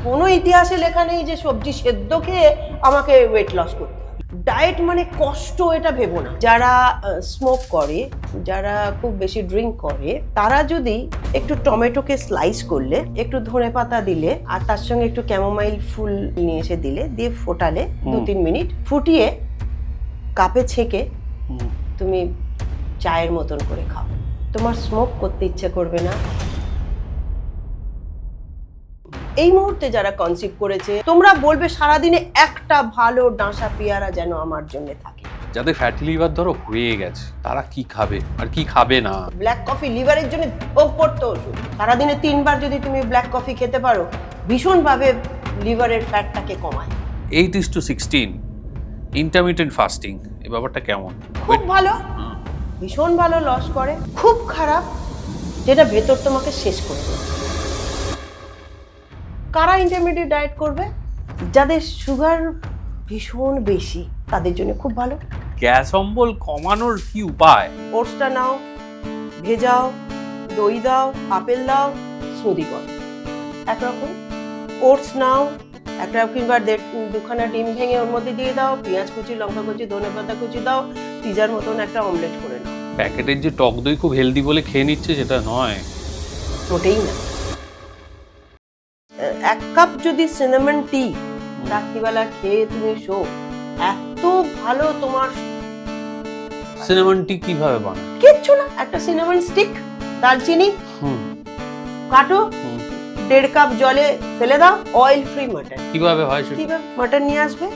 কোনো ইতিহাসে লেখা নেই যে সবজি সেদ্ধ খেয়ে আমাকে ওয়েট লস করতে হবে। ডায়েট মানে কষ্ট, এটা ভেবো না। যারা স্মোক করে, যারা খুব বেশি ড্রিঙ্ক করে, তারা যদি একটু টমেটোকে স্লাইস করলে, একটু ধনেপাতা দিলে, আর তার সঙ্গে একটু ক্যামোমাইল ফুল নিয়ে এসে দিলে, দিয়ে ফোটালে 2-3 মিনিট, ফুটিয়ে কাপে ছেঁকে তুমি চায়ের মতন করে খাও, তোমার স্মোক করতে ইচ্ছে করবে না। এই মুহূর্তে যারা কনসিভ করেছে, তোমরা বলবে সারাদিনে একটা ভালো ডাঁসা পেয়ারা যেন আমার জন্য থাকে। যাদের ফ্যাটি লিভার ধরো হয়ে গেছে, তারা কি খাবে আর কি খাবে না? ব্ল্যাক কফি লিভারের জন্য ভোগ করতে ওষুধ। সারাদিনে 3 বার যদি তুমি ব্ল্যাক কফি খেতে পারো, ভীষণভাবে লিভারের ফ্যাটটাকে কমায়। 8:16 ইন্টারমিটেন্ট ফাস্টিং, এই ব্যাপারটা কেমন? খুব ভালো, ভীষণ ভালো লস করে। খুব খারাপ যেটা ভেতর তোমাকে শেষ করে দেবে। কারা ইন্টারমিডিয়েট ডায়েট করবে? যাদের সুগার ভীষণ বেশি, তাদের জন্য খুব ভালো। গ্যাস অম্বল কমানোর কি উপায়? ওটসটা নাও, ভেজাও, দই দাও, আপেল দাও, স্মুদি করো একরকম। ওটস নাও, একটা কিংবা 2খানা ডিম ভেঙে ওর মধ্যে দিয়ে দাও, পেঁয়াজ কুচি, লঙ্কা কুচি, ধনেপাতা কুচি দাও, পিজার মতন একটা অমলেট করে নাও। প্যাকেটের যে টক দই খুব হেলদি বলে খেয়ে নিচ্ছে, সেটা নয়, মোটেই না। 1 কাপ যদি সিনামন টি রাত্রিবেলা খেয়ে তুমি শো, এত ভালো তোমার। সিনামন টি কিভাবে বানায়? কিচ্ছু না, একটা সিনামন স্টিক, দারচিনি কাটো, 1.5 কাপ জলে ফেলে দাও, অয়েল ফ্রি মাটন। কিভাবে হয় সেটা? কিভাবে? মাটন নিয়ে আসবে,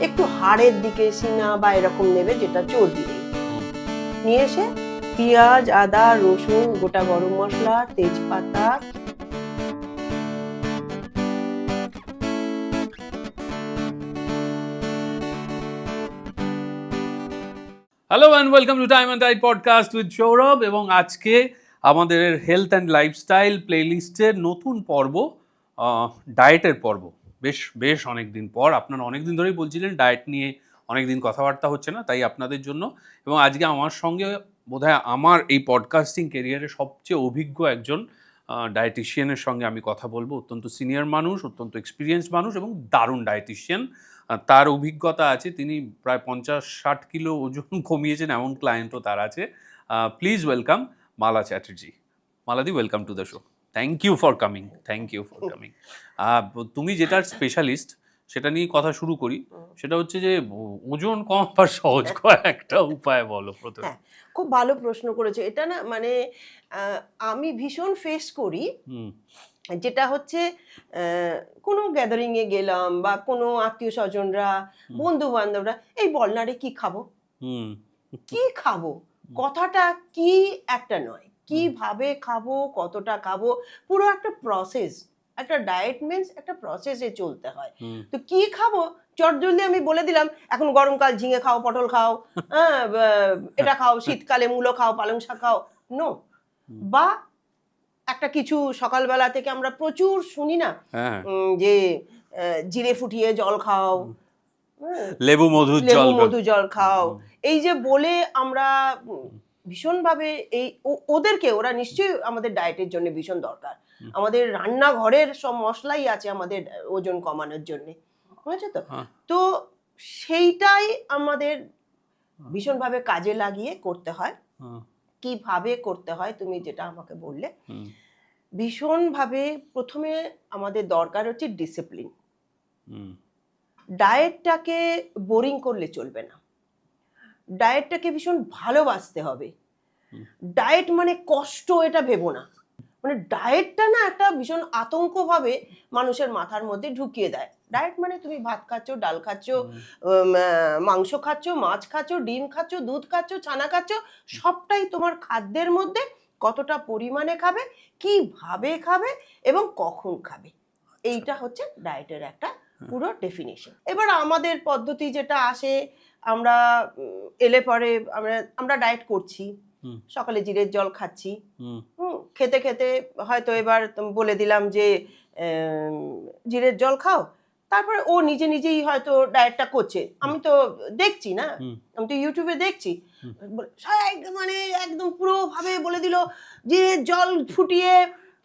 একটু হাড়ের দিকে সিনা বা এরকম নেবে, যেটা চর্বি নেই, নিয়ে এসে পেঁয়াজ, আদা, রসুন, গোটা গরম মশলা, তেজপাতা, hello and welcome to time and diet podcast with Sourav. এবং আজকে আমাদের হেলথ অ্যান্ড লাইফস্টাইল প্লেলিস্টের নতুন পর্ব, ডায়েটের পর্ব। বেশ অনেক দিন পর, আপনারা অনেক দিন ধরেই বলছিলেন ডায়েট নিয়ে অনেক দিন কথাবার্তা হচ্ছে না, তাই আপনাদের জন্য। এবং আজকে আমার সঙ্গে বোধহয় আমার এই পডকাস্টিং কেরিয়ারে সবচেয়ে অভিজ্ঞ একজন ডায়েটিশিয়ানের সঙ্গে আমি কথা বলবো। অত্যন্ত সিনিয়র মানুষ, অত্যন্ত এক্সপিরিয়েন্স মানুষ এবং দারুণ ডায়েটিশিয়ান। তার অভিজ্ঞতা আছে, তিনি প্রায় 50-60 কিলো ওজন কমিয়েছেন, এমন ক্লায়েন্টও তার আছে। Please welcome Mala Chatterjee. মালাদি, welcome to the show. Thank you for coming. তুমি যেটার স্পেশালিস্ট, সেটা নিয়ে কথা শুরু করি। সেটা হচ্ছে যে ওজন কমাবার সহজ একটা উপায় বলো প্রথমে। হ্যাঁ, খুব ভালো প্রশ্ন করেছে। এটা না মানে আমি ভীষণ ফেস করি, যেটা হচ্ছে কোনো গ্যাদারিংয়ে গেলাম বা কোনো আত্মীয় স্বজনরা, বন্ধু বান্ধবরা, এই বল না রে কি খাবো, কি খাবো, কথাটা কি একটা নয়, কিভাবে খাবো, কতটা খাবো, পুরো একটা প্রসেস। একটা ডায়েট মিন্স একটা প্রসেসে চলতে হয়। তো কি খাবো চটজলদি আমি বলে দিলাম, এখন গরমকাল ঝিঙে খাও, পটল খাও, এটা খাও, শীতকালে মূলো খাও, পালং শাক খাও, নো। বা একটা কিছু সকালবেলা থেকে আমরা প্রচুর শুনি না, যে জিরে ফুটিয়ে জল খাও, লেবু মধু জল খাও, এই যে বলে আমরা ভীষণভাবে এই ওদেরকে, ওরা নিশ্চয়ই আমাদের ডায়েটের জন্য ভীষণ দরকার। আমাদের রান্নাঘরের সব মশলাই আছে আমাদের ওজন কমানোর জন্য, বুঝেছো তো? তো সেইটাই আমাদের ভীষণভাবে কাজে লাগিয়ে করতে হয়। কিভাবে করতে হয় তুমি যেটা আমাকে বললে, ভীষণভাবে প্রথমে আমাদের দরকার হচ্ছে ডিসিপ্লিন। ডায়েটটাকে বোরিং করলে চলবে না, ডায়েটটাকে ভীষণ ভালোবাসতে হবে। ডায়েট মানে কষ্ট, এটা ভেবো না। মানে ডায়েটটা না একটা ভীষণ আতঙ্কভাবে মানুষের মাথার মধ্যে ঢুকিয়ে দেয়। ডায়েট মানে তুমি ভাত খাচ্ছ, ডাল খাচ্ছ, মাংস খাচ্ছ, মাছ খাচ্ছ, ডিম খাচ্ছ, দুধ খাচ্ছ, ছানা খাচ্ছ, সবটাই তোমার খাদ্যের মধ্যে। কতটা পরিমাণে খাবে, কিভাবে খাবে এবং কখন খাবে, এইটা হচ্ছে ডায়েটের একটা পুরো ডেফিনেশন। এবার আমাদের পদ্ধতি যেটা আসে, আমরা এলে পরে আমরা ডায়েট করছি, সকালে জিরের জল খাচ্ছি, খেতে খেতে হয়তো এবার বলে দিলাম যে জিরের জল খাও, তারপরে ও নিজে নিজেই হয়তো ডায়েটটা করছে, আমি তো দেখছি না, আমি তো ইউটিউবে দেখছি, মানে একদম পুরো ভাবে বলে দিল জিরের জল ফুটিয়ে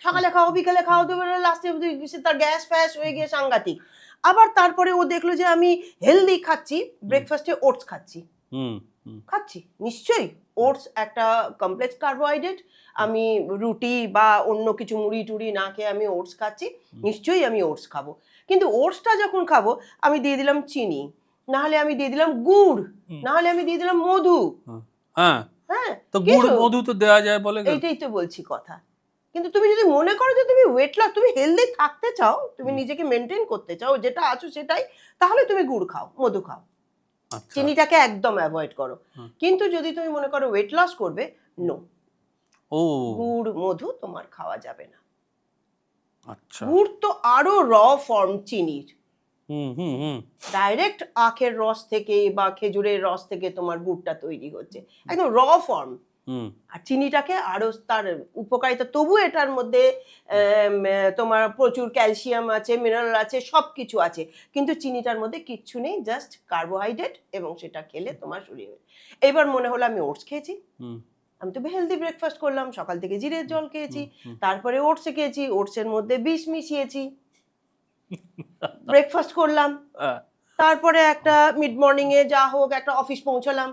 সকালে খাও বিকালে খাও, দুপুরে লাস্টে তার গ্যাস ফ্যাস হয়ে গিয়ে সাংঘাতিক। আবার তারপরে ও দেখলো যে আমি হেলদি খাচ্ছি, ব্রেকফাস্টে ওটস খাচ্ছি। হুম খাচ্ছি নিশ্চয়ই, ওটস একটা কমপ্লেক্স কার্বোহাইড্রেট। আমি রুটি বা অন্য কিছু মুড়ি টুড়ি না খেয়ে আমি ওটস খাচ্ছি, নিশ্চয়ই আমি ওটস খাবো। কিন্তু ওটসটা যখন খাবো আমি দিয়ে দিলাম চিনি, না হলে আমি দিয়ে দিলাম গুড়, না হলে আমি দিয়ে দিলাম মধু। হ্যাঁ, হ্যাঁ, তো গুড় কিছু মধু তো দেওয়া যায় বলে কেন? এইটাই তো বলছি কথা। কিন্তু তুমি যদি মনে করো যে তুমি ওয়েট লস, তুমি হেলদি থাকতে চাও, তুমি নিজেকে মেনটেন করতে চাও, যেটা আছো সেটাই, তাহলে তুমি গুড় খাও, মধু খাও, আচ্ছা, চিনিটাকে একদম অ্যাভয়েড করো। কিন্তু যদি তুমি মনে করো ওয়েট লস করবে, নো, ও গুড় মধু তোমার খাওয়া যাবে না। আচ্ছা, গুড় তো আরো র ফর্ম চিনির। হুম হুম হুম ডাইরেক্ট আখের রস থেকে বা খেজুরের রস থেকে তোমার গুড়টা তৈরি হচ্ছে, একদম র ফর্ম। হুম আর চিনিটাকে আরো তার উপকারিতা, তবু এটার মধ্যে তোমার প্রচুর ক্যালসিয়াম আছে, মিনারেল আছে, সব কিছু আছে, কিন্তু চিনিটার মধ্যে কিচ্ছু নেই, জাস্ট কার্বোহাইড্রেট, এবং সেটা খেলে তোমার শরীরে। এবার মনে হলো আমি ওটস খেয়েছি, হুম আমি তো হেলদি ব্রেকফাস্ট করলাম, সকাল থেকে জিরের জল খেয়েছি, তারপরে ওটস খেয়েছি, ওটসের মধ্যে বিষ মিশিয়েছি, ব্রেকফাস্ট করলাম, তারপরে একটা মিড মর্নিং এ যা হোক একটা অফিস পৌঁছালাম,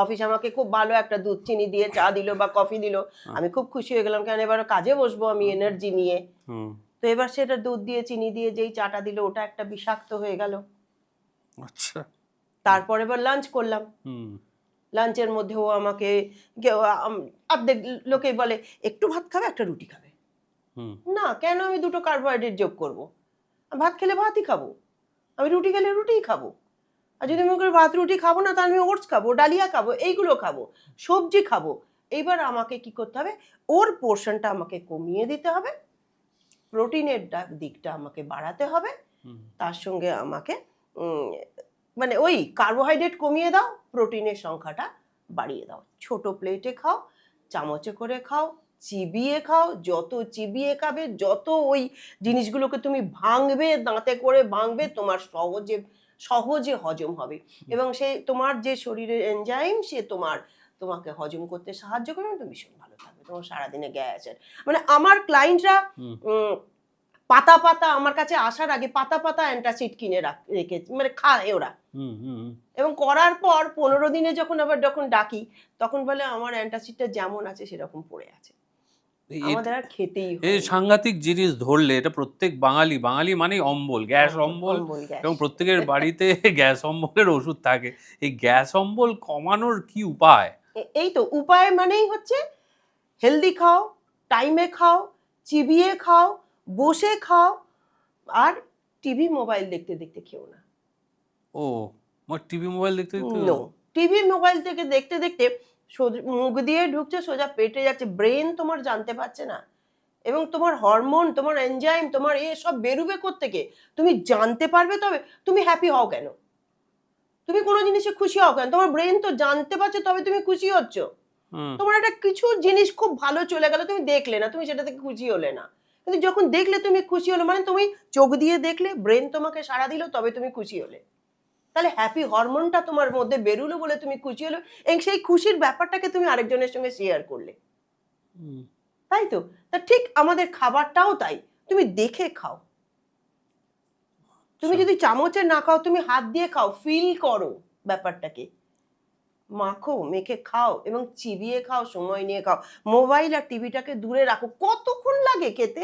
অফিস আমাকে খুব ভালো একটা দুধ চিনি দিয়ে চা দিল বা কফি দিল, আমি খুব খুশি হয়ে গেলাম, কারণ এবার কাজে বসবো আমি এনার্জি নিয়ে। তো এবার সেটা দুধ দিয়ে চিনি দিয়ে যেই চাটা দিল ওটা একটা বিষাক্ত হয়ে গেল। আচ্ছা, তারপরে এবার লাঞ্চ করলাম, লাঞ্চের মধ্যেও আমাকে অর্ধেক লোকেই বলে একটু ভাত খাবে একটা রুটি খাবে, না কেন আমি দুটো কার্বোহাইড্রেট যোগ করব, ভাত খেলে ভাতই খাবো, আমি রুটি খেলে রুটিই খাবো, আর যদি মনে করি ভাত রুটি খাবো না তাহলে আমি ওটস খাবো, ডালিয়া খাবো, এইগুলো খাবো, সবজি খাবো। এইবার আমাকে কি করতে হবে, ওর পোর্শনটা আমাকে কমিয়ে দিতে হবে, প্রোটিনের দিকটা আমাকে বাড়াতে হবে, তার সঙ্গে আমাকে মানে ওই কার্বোহাইড্রেট কমিয়ে দাও, প্রোটিনের সংখ্যাটা বাড়িয়ে দাও, ছোট প্লেটে খাও, চামচে করে খাও, চিবিয়ে খাও, যত চিবিয়ে খাবে, যত ওই জিনিসগুলোকে তুমি ভাঙবে, দাঁতে করে ভাঙবে, তোমার সহজে সহজে হজম হবে, এবং সে তোমার যে শরীরের এনজাইম সে তোমাকে হজম করতে সাহায্য করবে, তুমি ভীষণ ভালো থাকবে, তোমার সারাদিনে গ্যাস। মানে আমার ক্লায়েন্টরা পাতা পাতা আমার কাছে আসার আগে পাতা পাতা অ্যান্টাসিড কিনে রেখে মানে খায় ওরা, এবং করার পর 15 দিনে যখন ডাকি তখন বলে আমার অ্যান্টাসিডটা যেমন আছে সেরকম পড়ে আছে, আমাদের আর খেতেই হয়। এই সাংঘাতিক জিনিস ধরলে, এটা প্রত্যেক বাঙালি মানেই অম্বল, গ্যাস অম্বল, এবং প্রত্যেকের বাড়িতে গ্যাস অম্বলের ওষুধ থাকে। এই গ্যাস অম্বল কমানোর কি উপায়? এই তো উপায় মানেই হচ্ছে হেলদি খাও, টাইমে খাও, চিবিয়ে খাও, বসে খাও, আর টিভি মোবাইল দেখতে দেখতে খেও না। ও, টিভি মোবাইল দেখতে দেখতে? নো, টিভি মোবাইল থেকে দেখতে দেখতে মুখ দিয়ে ঢুকছে সোজা পেটে যাচ্ছে, ব্রেন তোমার জানতে পারছে না, এবং তোমার হরমোন, তোমার এনজাইম, তোমার সব বেরুবে কোত্থেকে, তুমি জানতে পারবে তবে তুমি হ্যাপি হও কেন, তুমি কোনো জিনিসে খুশি হও কেন, তোমার ব্রেন তো জানতে পারছে তবে তুমি খুশি হচ্ছ। তোমার একটা কিছু জিনিস খুব ভালো চলে গেল, তুমি দেখলে না, তুমি সেটা থেকে খুশি হলে না, কিন্তু যখন দেখলে তুমি খুশি হলে, মানে তুমি চোখ দিয়ে দেখলে, ব্রেন তোমাকে সাড়া দিল, তবে তুমি খুশি হলে, তাহলে হ্যাপি হরমোনটা তোমার মধ্যে বেরুলো বলে তুমি খুশি হলো, এবং সেই খুশির ব্যাপারটাকে তুমি আরেকজনের সঙ্গে শেয়ার করলে, তাই তো। তা ঠিক আমাদের খাবারটাও তাই, তুমি দেখে খাও, তুমি যদি চামচে না খাও তুমি হাত দিয়ে খাও, ফিল করো ব্যাপারটাকে, মাখো, মেখে খাও, এবং চিবিয়ে খাও, সময় নিয়ে খাও, মোবাইল আর টিভিটাকে দূরে রাখো। কতক্ষণ লাগে খেতে,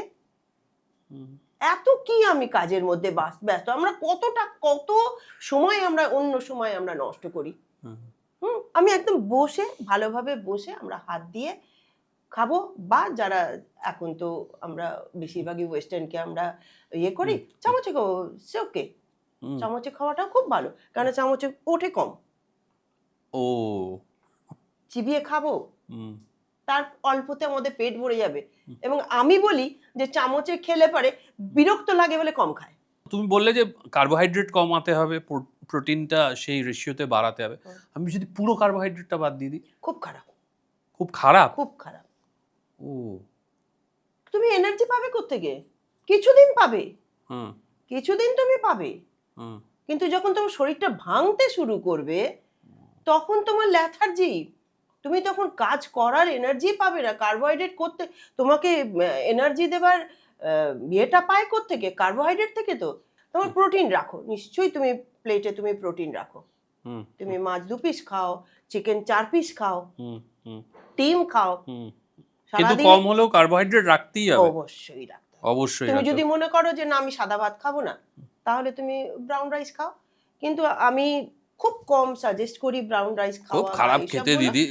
এত কি আমি কাজের মধ্যে ব্যস্ত, আমরা কত সময় আমরা অন্য সময় আমরা নষ্ট করি। আমি একদম বসে ভালোভাবে বসে আমরা হাত দিয়ে খাবো, বা যারা এখন তো আমরা বেশিরভাগই ওয়েস্টার্নকে আমরা ইয়ে করি, চামচে খাবো, ওকে, চামচে খাওয়াটা খুব ভালো, কারণ চামচে ওঠে কম। ও, চিবিয়ে খাবো, তার অল্পতে আমাদের পেট ভরে যাবে, এবং আমি বলি যে চামচে খেলে পারে বিরক্ত লাগে বলে কম খায়। তুমি বললে যে কার্বোহাইড্রেট কমাতে হবে, প্রোটিনটা সেই রেশিওতে বাড়াতে হবে, আমি যদি পুরো কার্বোহাইড্রেটটা বাদ দিয়ে দিই? খুব খারাপ, খুব খারাপ, খুব খারাপ। ও, তুমি এনার্জি পাবে কোত্থেকে, কিছুদিন পাবে, কিছুদিন তুমি পাবে, কিন্তু যখন তোমার শরীরটা ভাঙতে শুরু করবে তখন তোমার ল্যাথার্জি, তুমি তখন কাজ করার এনার্জি পাবে না। কার্বোহাইড্রেট করতে তোমাকে এনার্জি দেবার ইয়েটা পায় কোত্থেকে? কার্বোহাইড্রেট থেকে তো। তোমার প্রোটিন রাখো, নিশ্চয়ই তুমি প্লেটে তুমি প্রোটিন রাখো। তুমি মাছ 2 পিস খাও, চিকেন 4 পিস খাও, ডিম খাও। কিন্তু কম হলেও কার্বোহাইড্রেট রাখতেই হবে। অবশ্যই রাখতে হবে। অবশ্যই তুমি যদি মনে করো যে না আমি সাদা ভাত খাবো না, তাহলে তুমি ব্রাউন রাইস খাও। কিন্তু আমি খুব কম সাজেস্ট করি ব্রাউন রাইস খাওয়া। খুব খারাপ খেতে দিদি,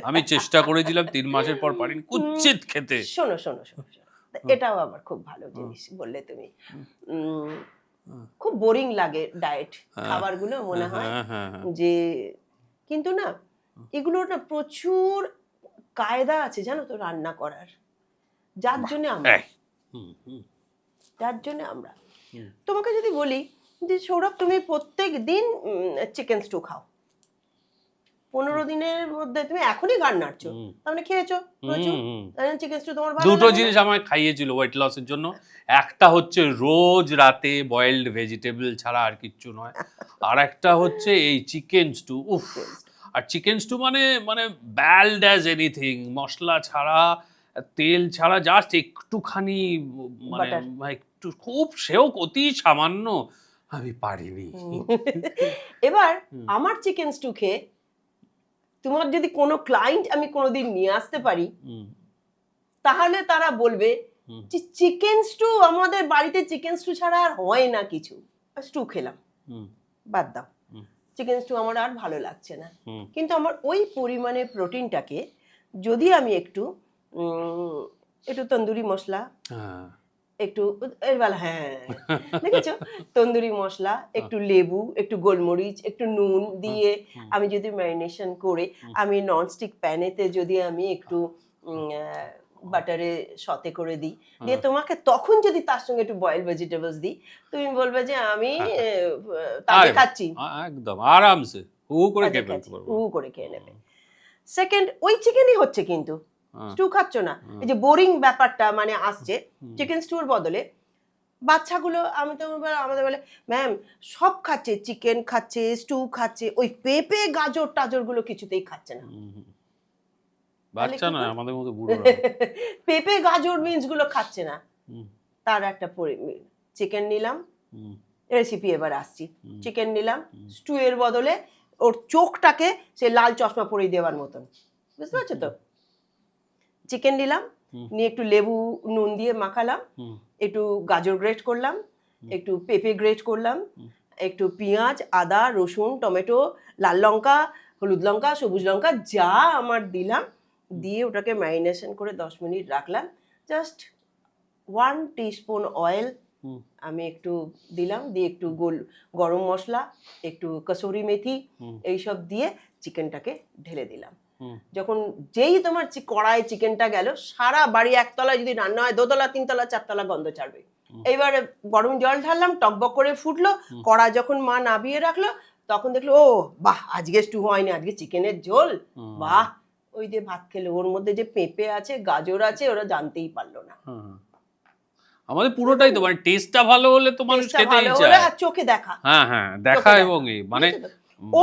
আমি চেষ্টা করেছিলাম 3 মাসের পর পারিনি, কুচ্ছিত খেতে। শোনো এটাও আবার খুব ভালো জিনিস বললে তুমি। খুব বোরিং লাগে ডায়েট খাবারগুলো, মনে হয় যে, কিন্তু না এগুলোর না প্রচুর কায়দা আছে জানো তো রান্না করার, যার জন্য আমরা তোমাকে যদি বলি যে সৌরভ তুমি প্রত্যেক দিন চিকেন স্টু খাও, 15 দিনের মধ্যে তুমি এখনই গান নাড়ছো, তার মানে খেয়েছো প্রচুর চিকেন স্টু। তোমার দুটো জিনিস আমায় খাইয়েছিল ওয়েট লসের জন্য। একটা হচ্ছে রোজ রাতে বয়েলড ভেজিটেবল ছাড়া আর কিচ্ছু নয়, আর একটা হচ্ছে এই চিকেন স্টু। উফ, আর চিকেন স্টু মানে ব্যালড অ্যাজ এনিথিং, মশলা ছাড়া, তেল ছাড়া, জাস্ট একটুখানি মানে একটু, খুব সেও অতি সামান্য, আমি পারিনি। এবার আমার চিকেন স্টু খেয়ে তোমার যদি কোনো ক্লায়েন্ট আমি কোনোদিন নিয়ে আসতে পারি, তাহলে তারা বলবে যে চিকেন স্টু, আমাদের বাড়িতে চিকেন স্টু ছাড়া আর হয় না কিছু, স্টু খেলাম, বাদ দাও, চিকেন স্টু আমার আর ভালো লাগছে না। কিন্তু আমার ওই পরিমাণে প্রোটিনটাকে যদি আমি একটু তন্দুরি মশলা, একটু দেখেছো তন্দুরি মশলা, একটু লেবু, একটু গোলমরিচ, একটু নুন দিয়ে আমি যদি ম্যারিনেশন করে আমি ননস্টিক প্যানেতে যদি আমি একটু বাটারে সতে করে দিই, দিয়ে তোমাকে তখন যদি তার সঙ্গে একটু বয়েলড ভেজিটেবলস দিই, তুমি বলবে যে আমি তাজা খাচ্ছি, একদম আরামসে করে খেয়ে নেবে। সেকেন্ড, ওই চিকেনই হচ্ছে কিন্তু স্টু খাচ্ছ না। এই যে বোরিং ব্যাপারটা মানে আসছে চিকেন স্টুর বদলে, বাচ্চাগুলো আমাদের বলে ম্যাম সব খাচ্ছে, চিকেন খাচ্ছে, স্টু খাচ্ছে, ওই পেঁপে গাজর টাজর গুলো কিছুতেই খাচ্ছে না। বাচ্চা না, আমাদের মতো বুড়োরা পেঁপে গাজর বিনস গুলো খাচ্ছে না। তার একটা চিকেন নিলাম, রেসিপি এবার আসছি, চিকেন নিলাম, স্টু এর বদলে ওর চোখটাকে সে লাল চশমা পরিয়ে দেওয়ার মতন, বুঝতে পারছো তো? চিকেন নিলাম, নিয়ে একটু লেবু নুন দিয়ে মাখালাম, একটু গাজর গ্রেট করলাম, একটু পেঁপে গ্রেট করলাম, একটু পেঁয়াজ, আদা, রসুন, টমেটো, লাল লঙ্কা, হলুদ লঙ্কা, সবুজ লঙ্কা যা আমার দিলাম, দিয়ে ওটাকে ম্যারিনেশন করে 10 মিনিট রাখলাম। জাস্ট 1 টিস্পুন অয়েল আমি একটু দিলাম, দিয়ে একটু গরম মশলা, একটু কসুরি মেথি, এইসব দিয়ে চিকেনটাকে ঢেলে দিলাম। যখন যেই তোমার কড়াই চিকেনটা গেল, সারা বাড়ি একতলায় যদি রান্না হয় 2 তলা 3 তলা 4 তলা গন্ধ ছাড়বে। এইবার গরম জল ঢাললাম, টকবক করে ফুটলো, কড়া যখন মা নাবিয়ে রাখলো, তখন দেখলো ও বাহ, আজকে স্টু হয়নি, আজকে চিকেনের ঝোল, বাহ, ওই যে ভাত খেলো। ওর মধ্যে যে পেঁপে আছে, গাজর আছে, ওরা জানতেই পারলো না। আমাদের পুরোটাই তো মানে টেস্টটা ভালো হলে তো মানুষ খেতেই চায়, আর চোখে দেখা, দেখা, এবং মানে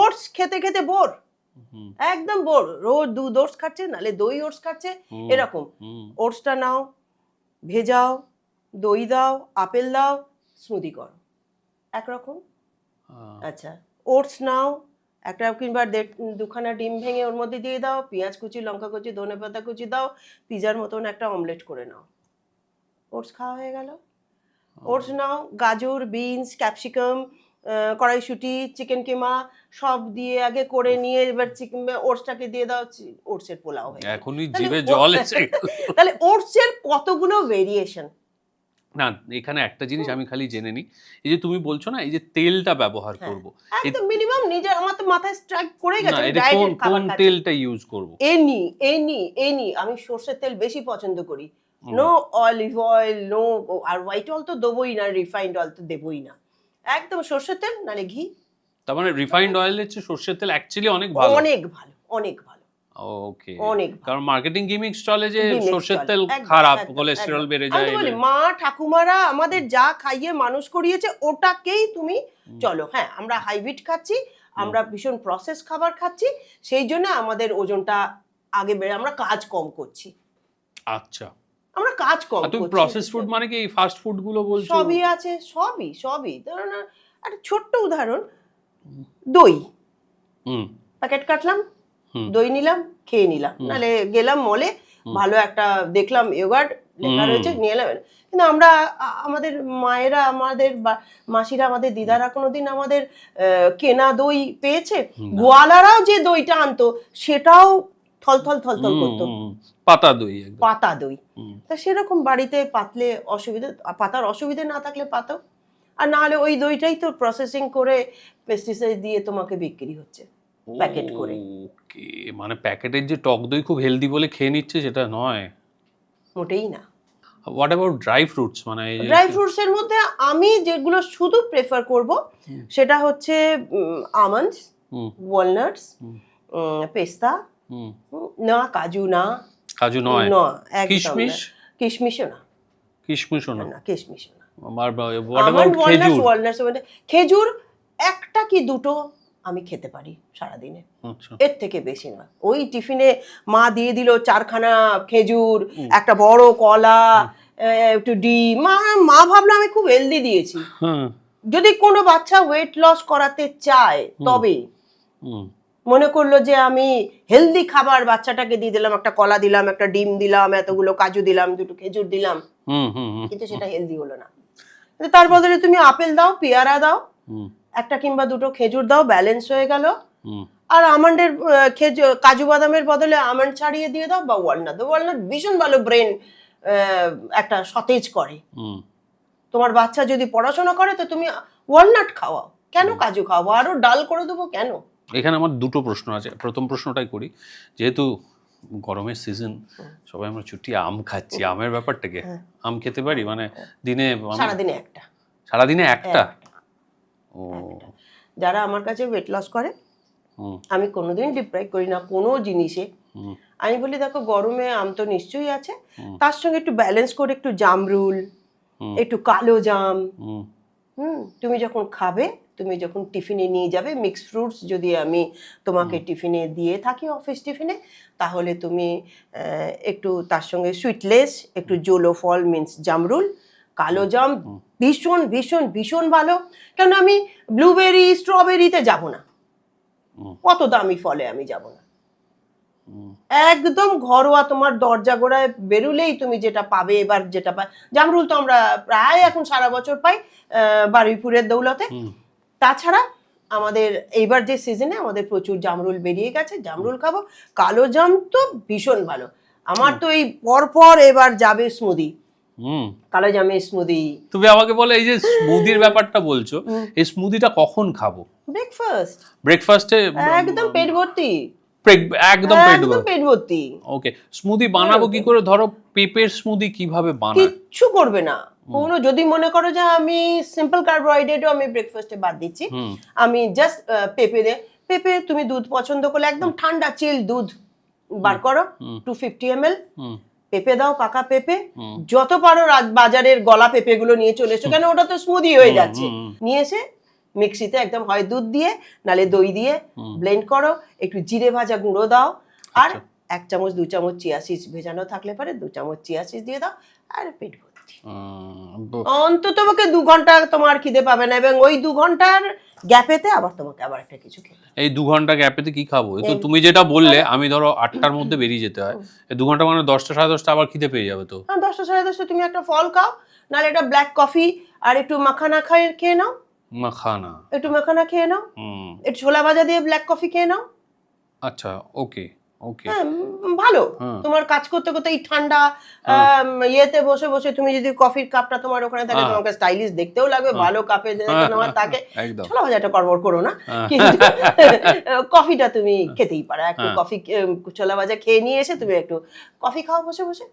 ওটস খেতে খেতে বোর, একদম বোর, রোজ দুধ ওটস খাচ্ছে, নালে দই ওটস খাচ্ছে, এরকম। ওটসটা নাও, ভেজাও, দই দাও, আপেল দাও, স্মুদি করো, একরকম। আচ্ছা, ওটস নাও, একটা কিংবা 2খানা ডিম ভেঙে ওর মধ্যে দিয়ে দাও, পেঁয়াজ কুচি, লঙ্কা কুচি, ধনে পাতা কুচি দাও, পিজার মতন একটা অমলেট করে নাও, ওটস খাওয়া হয়ে গেল। ওটস নাও, গাজর, বিনস, ক্যাপসিকাম, কড়াইশুঁটি, চিকেন কিমা সব দিয়ে আগে করে নিয়ে এবার চিকেন ওটসটাকে দিয়ে দাও, ওটসের পোলাও হয়ে গেল। এখনই জিভে জল এসে তাহলে ওটসের কতগুলো ভেরিয়েশন। না, এখানে একটা জিনিস আমি খালি জেনে নিই, এই যে তুমি বলছো না এই যে তেলটা ব্যবহার করব, একদম মিনিমাম নিজে আমার তো মাথায় স্ট্রাইক করে গেছে, কোন তেলটা ইউজ করব? এনি আমি সরষের তেল বেশি পছন্দ করি, নো অলিভ অয়েল, নো, আর হোয়াইট অয়েল তো দেবই না, রিফাইন্ড অয়েল তো দেবই না, একদম সরষের তেল নালে ঘি। তার মানে রিফাইন্ড অয়েলের চেয়ে সরষের তেল অ্যাকচুয়ালি অনেক ভালো, অনেক ভালো। ওকে, কারণ মার্কেটিং গিমিক্স চলে যে সরষের তেল খারাপ, খারাপ, কোলেস্টেরল বেড়ে যায়। আমি বলি মা ঠাকুমারা আমাদের যা খাইয়ে মানুষ করিয়েছে ওটাকেই তুমি চলো। হ্যাঁ, আমরা হাইব্রিড খাচ্ছি, আমরা ভীষণ প্রসেস খাবার খাচ্ছি, সেই জন্য আমাদের ওজনটা আগে বেড়ে, আমরা কাজ কম করছি, আচ্ছা, আমরা কাজ কম আর তুমি করছি। প্রসেস ফুড মানে কি ফাস্ট ফুড গুলো বলছো? সবই আছে, সবই ধরুন একটা ছোট্ট উদাহরণ, দই হুম প্যাকেট কাটলাম, হুম দই নিলাম, খেয়ে নিলাম, নাহলে গেলাম মলে, ভালো একটা দেখলাম ইয়োগার্ট লেখা রয়েছে, নিয়ে এলাম। কিন্তু আমরা আমাদের মায়েরা, আমাদের মাসিরা, আমাদের দিদারা কোনোদিন আমাদের কেনা দই পেয়েছে? গোয়ালারাও যে দইটা আনতো সেটাও থলথল করতো, পাতা দই একদম। পাতা দই। তা সেরকম বাড়িতে পাতলে অসুবিধা, পাতার অসুবিধা না থাকলে পাতাও, আর না হলে ওই দইটাই তো প্রসেসিং করে পেস্টিসাইড দিয়ে তোমাকে বিক্রি হচ্ছে প্যাকেট করে। ওকে, মানে প্যাকেটের যে টক দই খুব হেলদি বলে খেয়ে নিচ্ছে সেটা নয়, মোটেই না। What about dry fruits? মানে এই যে ড্রাই ফ্রুটস এর মধ্যে আমি যেগুলো শুধু প্রেফার করব সেটা হচ্ছে আমন্ডস, ওয়ালনাটস, পেস্তা, না কাজু, না কাজু নয়, না, একদম কিশমিশ? না। কিশমিশও না, কিশমিশও না? না কিশমিশও না। আমার হোয়াট অ্যাবাউট খেজুর? ওয়ালনাটস, খেজুর একটা কি দুটো আমি খেতে পারি সারাদিনে, আচ্ছা, এর থেকে বেশি না। ওই টিফিনে মা দিয়ে দিল 4খানা খেজুর, একটা বড় কলা, একটু ডিম, মা ভাবলো আমি খুব হেলদি দিয়েছি। হ্যাঁ, যদি কোনো বাচ্চা ওয়েট লস করাতে চায় তবে মনে করলো যে আমি হেলদি খাবার বাচ্চাটাকে দিয়ে দিলাম, একটা কলা দিলাম, একটা ডিম দিলাম, এতগুলো কাজু দিলাম, দুটো খেজুর দিলাম, কিন্তু সেটা হেলদি হলো না। তার বদলে তুমি আপেল দাও, পেয়ারা দাও, একটা কিংবা দুটো খেজুর দাও, ব্যালেন্স হয়ে গেল। আর আমন্ডের কাজু বাদামের বদলে আমন্ড ছাড়িয়ে দিয়ে দাও, বা ওয়ালনাট। ওয়ালনাট ভীষণ ভালো, ব্রেন একটা সতেজ করে। তোমার বাচ্চা যদি পড়াশোনা করে তো তুমি ওয়ালনাট খাওয়াও, কেন কাজু খাওয়াবো? আরো ডাল করে দেবো কেন? এখানে আমার দুটো প্রশ্ন আছে। প্রথম প্রশ্নটাই করি, যেহেতু গরমের সিজন, সবাই আমরা ছুটি আম খাচ্ছি, আমের ব্যাপারটা কি? আম খেতে পারি মানে দিনে? সারাদিনে একটা। সারাদিনে একটা? ও, যারা আমার কাছে ওয়েট লস করে, আমি কোনোদিন ডিপ্রাইভ করি না কোনো জিনিসে। আমি বলি দেখো গরমে আম তো নিশ্চয়ই আছে, তার সঙ্গে একটু ব্যালেন্স করে একটু জামরুল, একটু কালো জাম, তুমি যখন খাবে, তুমি যখন টিফিনে নিয়ে যাবে, মিক্স ফ্রুটস যদি আমি তোমাকে টিফিনে দিয়ে থাকি অফিস টিফিনে, তাহলে তুমি একটু তার সঙ্গে সুইটলেস, একটু জোলো ফল মিন্স জামরুল, কালো জাম ভীষণ ভীষণ ভীষণ ভালো। কেন আমি ব্লুবেরি স্ট্রবেরিতে যাব না, কত দামি ফলে আমি যাব না, একদম ঘরোয়া তোমার দরজা গোড়ায় বেরুলেই তুমি যেটা পাবে। এবার যেটা পাই, জামরুল তো আমরা প্রায় এখন সারা বছর পাই বারুইপুরের দৌলতে। তাছাড়া আমাদের এইবার যে সিজনে আমাদের প্রচুর জামরুল বেরিয়ে গেছে, জামরুল খাবো। কালো জাম তো ভীষণ ভালো। আমার তো এই পরপর এবার যাবে স্মুদি, কালো জামের স্মুদি। তুমি আমাকে বলে এই যে স্মুদির ব্যাপারটা বলছো, এই স্মুদিটা কখন খাবো? ব্রেকফাস্টে একদম পেট ভর্তি, একদম পেট ভর্তি। ওকে, স্মুদি বানাবো কি করে? ধরো পেঁপের স্মুদি কিভাবে বানায়? কিচ্ছু করবে না কোনো, যদি মনে করো যে আমি সিম্পল কার্বোহাইড্রেটও আমি ব্রেকফাস্টে বাদ দিচ্ছি, আমি জাস্ট পেঁপে তুমি দুধ পছন্দ করলে একদম ঠান্ডা চিল দুধ বার করো, 250 ml পেঁপে দাও, পাকা পেঁপে, যত পারো বাজারের গলা পেঁপে গুলো নিয়ে চলে এসো, কেন ওটা তো স্মুদি হয়ে যাচ্ছে। নিয়ে এসে মিক্সিতে একদম হয় দুধ দিয়ে নালে দই দিয়ে ব্লেন্ড করো, একটু জিরে ভাজা গুঁড়ো দাও, আর 1 চামচ 2 চামচ চিয়া সিডস ভেজানো থাকলে পারে 2 চামচ চিয়া সিডস দিয়ে দাও, আর পেট ভর্তি। অন্তত তোমাকে 2 ঘন্টা তোমার খিদে পাবে না, এবং ওই 2 ঘন্টার গ্যাপেতে আবার তোমাকে আবার একটা কিছু খেতে। এই 2 ঘন্টা গ্যাপেতে কি খাবো? তো তুমি যেটা বললে, আমি ধরো 8টার মধ্যে বেরিয়ে যেতে হয়, এই 2 ঘন্টা মানে 10টা 10:30 আবার খিদে পেয়ে যাবে তো। হ্যাঁ, 10টা 10:30 তুমি একটা ফল খাও, নাহলে একটা ব্ল্যাক কফি আর একটু মাখানা খেয়ে নাও। মাখানা? একটু মাখানা খেয়ে নাও, একটু ছোলা ভাজা দিয়ে ব্ল্যাক কফি খেয়ে নাও। আচ্ছা, ওকে ওকে, হ্যাঁ ভালো। তোমার কাজ করতে করতে এই ঠান্ডা ইয়েতে বসে বসে তুমি যদি কফির কাপটা তোমার ওখানে থাকে, তোমাকে স্টাইলিশ দেখতেও লাগবে, ভালো কাপে তোমার থাকে, ছোলা ভাজাটা কড়বড় করো না, কিন্তু কফিটা তুমি খেতেই পারো। একটু কফি ছোলা ভাজা খেয়ে নিয়ে এসে তুমি একটু কফি খাও বসে বসে,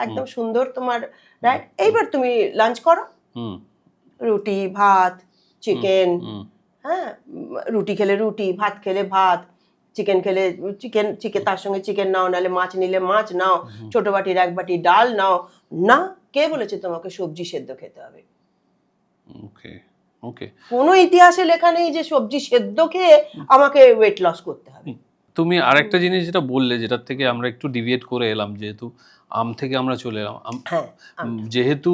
একদম সুন্দর তোমার রাইট। এইবার তুমি লাঞ্চ করো, রুটি ভাত চিকেন, হ্যাঁ রুটি খেলে রুটি, ভাত খেলে ভাত, চিকেন খেলে চিকেন, তার সঙ্গে চিকেন নাও, নাহলে মাছ নিলে মাছ নাও, ছোট বাটির 1 বাটি ডাল নাও। না, কে বলেছে তোমাকে সবজি সেদ্ধ খেতে হবে? ওকে, ওকে। কোনো ইতিহাসে লেখা নেই যে সবজি সেদ্ধ খেয়ে আমাকে ওয়েট লস করতে হবে। তুমি আরেকটা জিনিস যেটা বললে, যেটার থেকে আমরা একটু ডিভিয়েট করে এলাম, যেহেতু আম থেকে আমরা চলে এলাম, হ্যাঁ, যেহেতু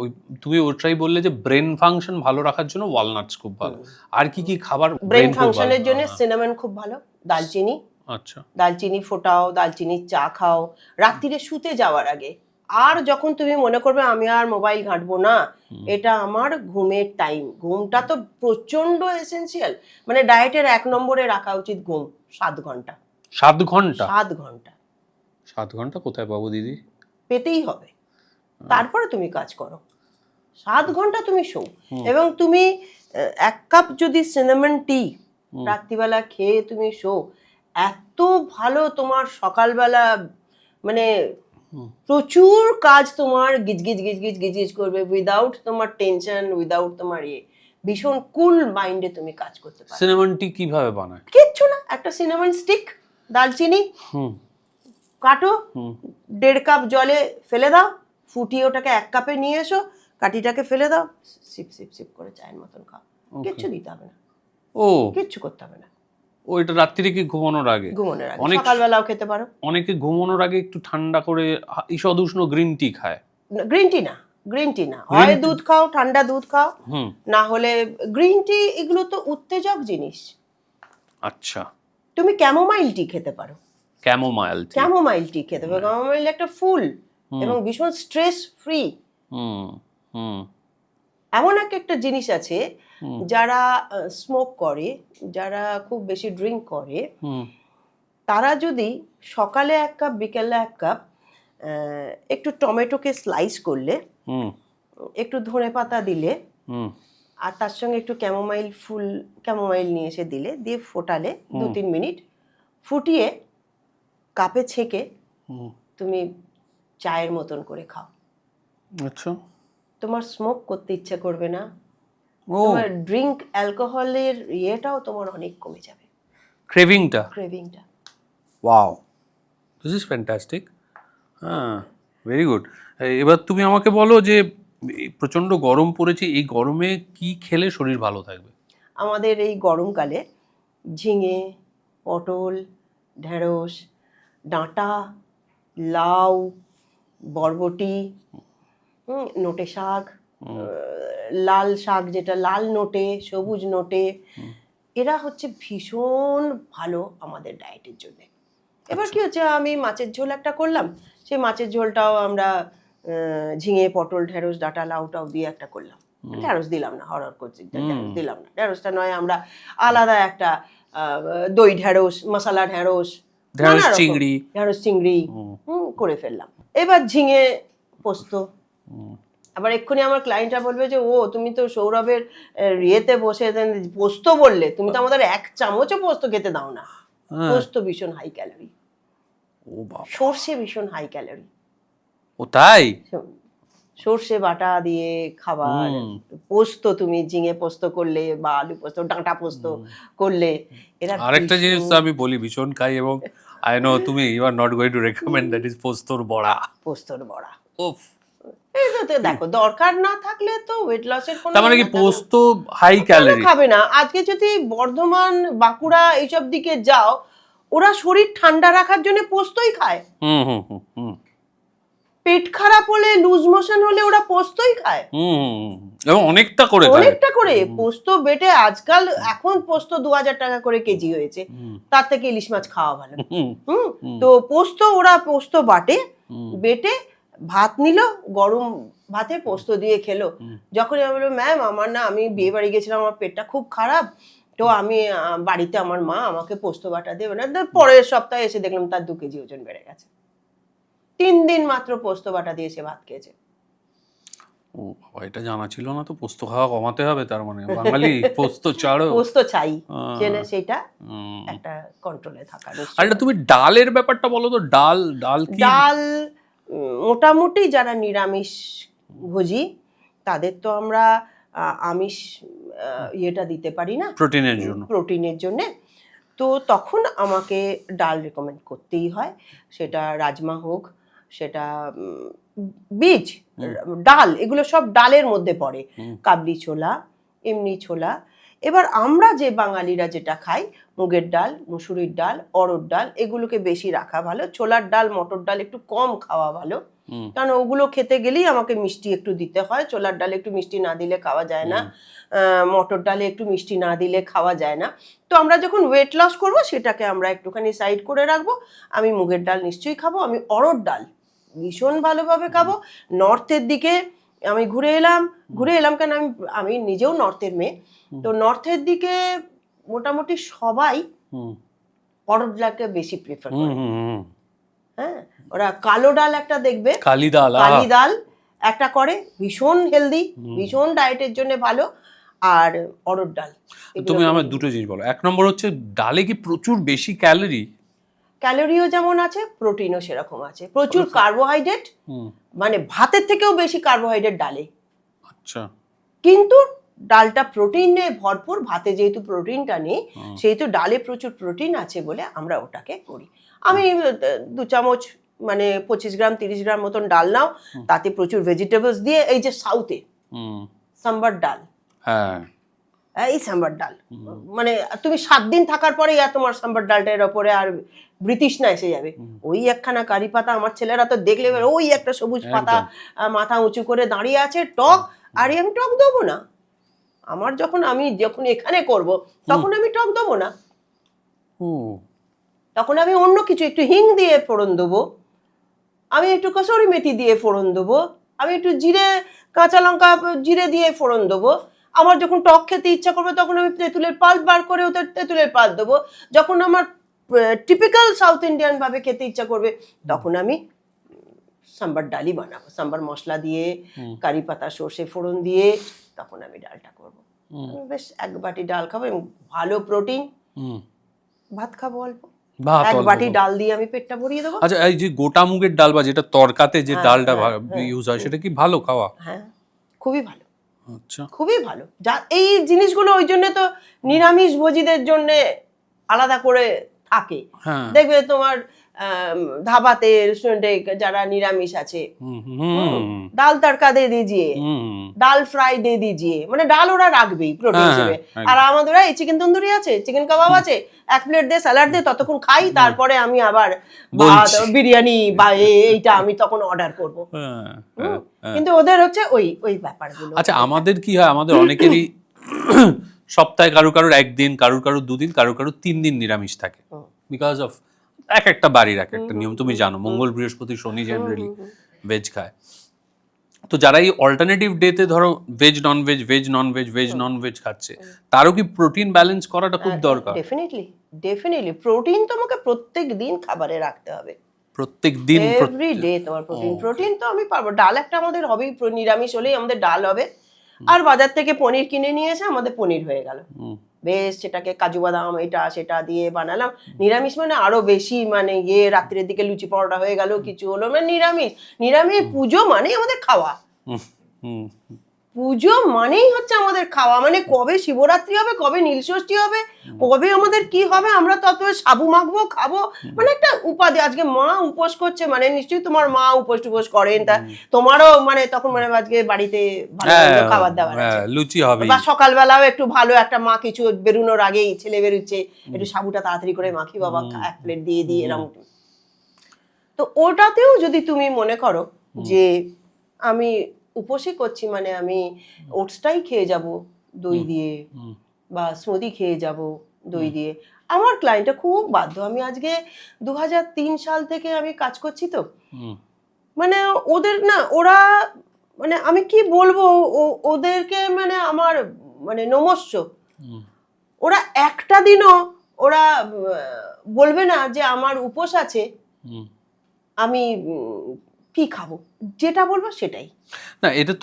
ওই তুমি ওটাই বললে যে ব্রেন ফাংশন ভালো রাখার জন্য ওয়ালনাটস খুব ভালো, আর কি কি খাবার ব্রেন ব্রেন খুব ভালো? ফাংশনের জন্য সিনামন খুব ভালো, দালচিনি, আচ্ছা। দালচিনি ফোটাও, দালচিনির চা খাও রাত্রিরে শুতে যাওয়ার আগে। আর যখন তুমি মনে করবে আমি আর মোবাইল ঘাঁটবো না, এটা আমার ঘুমের টাইম, ঘুমটা তো প্রচন্ড এসেনশিয়াল, মানে ডায়েটের 1 নম্বরে রাখা উচিত ঘুম, 7 ঘন্টা। 7 ঘন্টা? 7 ঘন্টা 7 ঘন্টা কোথায় পাবো দিদি? পেতেই হবে, তারপরে তুমি কাজ করো। 7 ঘন্টা তুমি শো, এবং তুমি 1 কাপ যদি সিনামন টি রাত্রিবেলা খেয়ে তুমি শো, এত ভালো তোমার সকালবেলা, মানে প্রচুর কাজ তোমার গিজগিজ গিজগিজ গিজগিজ করবে, উইদাউট তোমার টেনশন, উইদাউট তোমার ভীষণ কুল মাইন্ডে তুমি কাজ করতে পারো। সিনামন টি কিভাবে বানায়? কিচ্ছু না, একটা সিনামন স্টিক, দালচিনি কাটো, 1.5 কাপ জলে ফেলে দাও, ফুটিয়ে ওটাকে 1 কাপে নিয়ে এসো, কাঠিটাকে ফেলে দাও, সিপ সিপ সিপ করে চায়ের মতন খাও, কিচ্ছু দিতে হবে না, ও কিচ্ছু করতে হবে না। ওইটা রাত্রিরে কি ঘুমানোর আগে? ঘুমানোর আগে, সকালবেলাও খেতে পারো। অনেকে ঘুমানোর আগে একটু ঠান্ডা করে ঈষদ উষ্ণ গ্রিন টি খায়। গ্রিন টি না, গ্রিন টি না, হয় দুধ খাও, ঠান্ডা দুধ খাও, না হলে গ্রিন টি, এগুলো তো উত্তেজক জিনিস। আচ্ছা। তুমি ক্যামোমাইল টি খেতে পারো, ক্যামোমাইল টি। ক্যামোমাইল টি খেতে পারো, ক্যামোমাইল একটা ফুল এবং ভীষণ স্ট্রেস ফ্রি। এমন একটা জিনিস আছে, যারা স্মোক করে, যারা খুব বেশি ড্রিঙ্ক করে, তারা যদি সকালে 1 কাপ, বিকেলে 1 কাপ, একটু টমেটোকে স্লাইস করলে, একটু ধনেপাতা দিলে, আর তার সঙ্গে একটু ক্যামোমাইল ফুল, ক্যামোমাইল নিয়ে এসে দিলে, দিয়ে ফোটালে 2-3 মিনিট, ফুটিয়ে কাপে ছেঁকে তুমি চায়ের মতন করে খাও। আচ্ছা। তোমার স্মোক করতে ইচ্ছে করবে না, তোমার ড্রিঙ্ক অ্যালকোহলের ইয়েটাও তোমার অনেক কমে যাবে, ক্রেভিংটা। Wow, this is fantastic. হ্যাঁ, ভেরি গুড। এবার তুমি আমাকে বলো যে প্রচন্ড গরম পড়েছে, এই গরমে কি খেলে শরীর ভালো থাকবে? আমাদের এই গরমকালে ঝিঙে, পটল, ঢেঁড়স, ডাঁটা, লাউ, বরবটি, নোটে শাক, লাল শাক যেটা লাল নোটে, সবুজ নোটে, এরা হচ্ছে ভীষণ ভালো আমাদের ডায়েটের জন্য। এবার কি হচ্ছে, আমি মাছের ঝোল একটা করলাম, সেই মাছের ঝোলটাও আমরা ঝিঙে, পটল, ঢেঁড়স, ডাঁটা, লাউটাও দিয়ে একটা করলাম, ঢেঁড়স দিলাম না, হরহর করছি, ঢেঁড়স দিলাম না, ঢেঁড়সটা নয় আমরা আলাদা একটা দই ঢেঁড়স, মশলা ঢেঁড়স, ঢেঁড়স চিংড়ি করে ফেললাম। এবার ঝিঙে পোস্ত, আবার এক্ষুনি আমার ক্লায়েন্টরা বলবে যে ও তুমি তো সৌরভের ইয়েতে বসে পোস্ত বললে, তুমি তো আমাদের 1 চামচও পোস্ত খেতে দাও না। পোস্ত ভীষণ হাই ক্যালোরি, সর্ষে ভীষণ হাই ক্যালোরি। ও তাই? সর্ষে বাটা দিয়ে খাবার, পোস্ত তুমি ঝিঙে পোস্ত করলে বা আলু পোস্ত, ডাঁটা পোস্ত করলে, এরা আরেকটা জিনিস তো আমি বলি ভীষণ খাই, এবং আই নো তুমি you are not going to recommend, that is পোস্তর বড়া। পোস্তর বড়া, উফ, দেখো দরকার না থাকলে তো ওয়েট লসের কোনো, তার মানে কি পোস্ত হাই ক্যালোরি খাবে না। আজকে যদি বর্ধমান, বাঁকুড়া এইসব দিকে যাও, ওরা শরীর ঠান্ডা রাখার জন্য পোস্তই খায়। পেট খারাপ হলে, লুজ মোশন হলে ওরা পোস্তই খায়, এবং অনেকটা করে পোস্ত বেটে। আজকাল এখন পোস্ত 2000 টাকা করে কেজি হয়েছে, তার থেকে ইলিশ মাছ খাওয়া ভালো। তো পোস্ত, ওরা পোস্ত বাটে, বেটে ভাত নিল, গরম ভাতে পোস্ত দিয়ে খেলো। যখন আমি বললাম ম্যাম আমার না, আমি বিয়ে বাড়ি গেছিলাম, আমার পেটটা খুব খারাপ, তো আমি বাড়িতে আমার মা আমাকে পোস্ত বাটা দেবে না, পরের সপ্তাহে এসে দেখলাম তার 2 কেজি ওজন বেড়ে গেছে। 3 দিন মাত্র পোস্ত বাটা দিয়ে সে ভাত খেয়েছে। ও বাবা, এটা জানা ছিল না তো। পোস্ত খাওয়া কমাতে হবে, তার মানে বাঙালি পোস্ত ছাড়ো, পোস্ত চাই, জেনে সেটা একটা কন্ট্রোলে থাকা। আর তুমি ডালের ব্যাপারটা বলো তো, ডাল কি? ডাল মোটামুটি যারা নিরামিষ ভোজি, তাদের তো আমরা আমিষ ইয়েটা দিতে পারি না, প্রোটিনের জন্য, তো তখন আমাকে ডাল রেকমেন্ড করতেই হয়। সেটা রাজমা হোক, সেটা বীজ ডাল, এগুলো সব ডালের মধ্যে পড়ে। কাবলি ছোলা, এমনি ছোলা। এবার আমরা যে বাঙালিরা যেটা খাই, মুগের ডাল, মুসুরির ডাল, অড়হর ডাল, এগুলোকে বেশি রাখা ভালো। ছোলার ডাল, মটর ডাল একটু কম খাওয়া ভালো, কারণ ওগুলো খেতে গেলেই আমাকে মিষ্টি একটু দিতে হয়। ছোলার ডালে একটু মিষ্টি না দিলে খাওয়া যায় না, মটর ডালে একটু মিষ্টি না দিলে খাওয়া যায় না। তো আমরা যখন ওয়েট লস করবো সেটাকে আমরা একটুখানি সাইড করে রাখবো। আমি মুগের ডাল নিশ্চয়ই খাবো, আমি অড়হর ডাল ভীষণ ভালোভাবে খাবো। নর্থের দিকে আমি ঘুরে এলাম কেন, আমি নিজেও নর্থের মেয়ে, তো নর্থের দিকে মোটামুটি সবাই অড়হর ডালকে বেশি প্রেফার করে। হ্যাঁ, ওরা কালো ডাল একটা দেখবে, কালি ডাল একটা করে, ভীষণ হেলদি, ভীষণ ডায়েটের জন্য ভালো। আর অড়হর ডাল। তুমি আমার দুটো জিনিস বলো। এক নম্বর হচ্ছে, ডালে কি প্রচুর বেশি ক্যালোরিও যেমন আছে, প্রোটিনও সেরকম আছে। প্রচুর কার্বোহাইড্রেট, মানে ভাতের থেকেও বেশি কার্বোহাইড্রেট ডালে। আচ্ছা, কিন্তু ডালটা প্রোটিনে ভরপুর। ভাতে যেহেতু প্রোটিনটা নেই, সেহেতু ডালে প্রচুর প্রোটিন আছে বলে আমরা ওটাকে করি। আমি 2 চামচ, মানে 25 গ্রাম 30 গ্রাম মতন ডাল নাও, তাতে প্রচুর ভেজিটেবলস দিয়ে, এই যে সাউথে সাম্বার ডাল, এই সাম্বার ডাল, মানে তুমি 7 দিন থাকার পরে আর তোমার সাম্বার ডালটার ওপরে আর ব্রিটিশনা এসে যাবে। ওই একখানা কারি পাতা, আমার ছেলেরা তো দেখলে ওই একটা সবুজ পাতা মাথা উঁচু করে দাঁড়িয়ে আছে, টক। আর আমি টক দেবো না। আমি যখন এখানে করব তখন আমি টক দেবো না, তখন আমি অন্য কিছু, একটু হিং দিয়ে ফোড়ন দেবো, আমি একটু কসুরি মেথি দিয়ে ফোড়ন দেবো, আমি একটু জিরে, কাঁচা লঙ্কা জিরে দিয়ে ফোড়ন দেবো। আমার যখন টক খেতে ইচ্ছা করবে তখন আমি তেঁতুলের পাল্প বার করে ওদের তেঁতুলের পাল্প দেবো। যখন আমার টিপিক্যাল সাউথ ইন্ডিয়ান ভাবে খেতে ইচ্ছা করবে তখন আমি সাম্বার ডালই বানাবো, সাম্বার মশলা দিয়ে, কারি পাতা, সর্ষে ফোড়ন দিয়ে, তখন আমি ডালটা করবো। বেশ 1 বাটি ডাল খাবো এবং ভালো প্রোটিন। ভাত খাবো অল্প, 1 বাটি ডাল দিয়ে আমি পেটটা ভরিয়ে দেবো। আচ্ছা, এই যে গোটা মুগের ডাল বা যেটা তরকাতে যে ডালটা ইউজ হয়, সেটা কি ভালো খাওয়া? হ্যাঁ, খুবই ভালো। আচ্ছা, খুবই ভালো। এই জিনিসগুলো ওই জন্য তো নিরামিষ ভোজীদের জন্য আলাদা করে থাকে। দেখবে তোমার ধাবাতে, রেস্টুরেন্টে যারা নিরামিষ আছে, ডাল তড়কা দিয়ে দিজিয়ে, ডাল ফ্রাই দিয়ে দিজিয়ে, মানে ডাল ওরা রাখবেই প্রোটিন হিসেবে। আর আমাদের এই চিকেন তন্দুরি আছে, চিকেন কাবাব আছে, 1 প্লেট দিয়ে স্যালাড দিয়ে ততক্ষণ খাই, তারপরে আমি আবার ভাত, বিরিয়ানি বা এইটা আমি তখন অর্ডার করবো। কিন্তু ওদের হচ্ছে ওই ব্যাপারগুলো। আচ্ছা, আমাদের কি হয়, আমাদের অনেকেরই সপ্তাহে কারুর 1 দিন, কারুর 2 দিন, কারুর 3 দিন নিরামিষ থাকে, বিকজ অফ একটা বাড়ির একটা নিয়ম। তুমি জানো, মঙ্গল, বৃহস্পতি, শনি জেনারেলি ভেজ খায়। তো যারা এই অল্টারনেটিভ ডেতে ধরো veg non veg, veg non veg, veg non veg খাচ্ছে, তারও কি প্রোটিন ব্যালেন্স করাটা খুব দরকার? ডেফিনেটলি প্রোটিন তোমাকে প্রত্যেক দিন খাবারে রাখতে হবে। প্রত্যেক দিন, এভরি ডে তোমার প্রোটিন তো আমি পারবো। ডাল একটা আমাদের হবেই, নিরামিষ হলেই আমাদের ডাল হবে। আর বাজার থেকে পনির কিনে নিয়ে এসে আমাদের পনির হয়ে গেল, বেশ সেটাকে কাজু বাদাম এটা সেটা দিয়ে বানালাম। নিরামিষ মানে আরো বেশি, মানে রাত্রের দিকে লুচি পরোটা হয়ে গেল, কিছু হলো, মানে নিরামিষ। পুজো মানেই আমাদের খাওয়া, পুজো মানেই হচ্ছে আমাদের খাওয়া। মানে কবে শিবরাত্রি হবে, কবে নীলষষ্ঠী হবে, কবে আমাদের কি হবে, আমরা তত সাবু মাখবো, খাবো, মানে একটা উপাধি। আজকে মা উপোস করছে, মানে নিশ্চয়ই তোমার মা উপোস করেন, তা তোমারও মানে তখন মানে আজকে বাড়িতে ভালো খাবার দাবার আছে, লুচি হবে, বা সকালবেলাও একটু ভালো একটা মা কিছু বেরোনোর আগেই, ছেলে বেরোচ্ছে, একটু সাবুটা তাড়াতাড়ি করে মাখি বাবা, 1 প্লেট দিয়ে এরকম। তো ওটাতেও যদি তুমি মনে করো যে আমি উপোসই করছি, মানে আমি ওটসটাই খেয়ে যাব দই দিয়ে, বা স্মুদি খেয়ে যাব দই দিয়ে, আমার ক্লায়েন্টটা খুব বাধ্য। আমি আজকে 2003 সাল থেকে আমি কাজ করছি, তো মানে ওদের না, ওরা মানে আমি কি বলবো, ওদেরকে মানে আমার মানে নমস্য। ওরা একটা দিনও ওরা বলবে না যে আমার উপোস আছে, আমি কি খাবো, যেটা বলবো সেটাই। না, এটা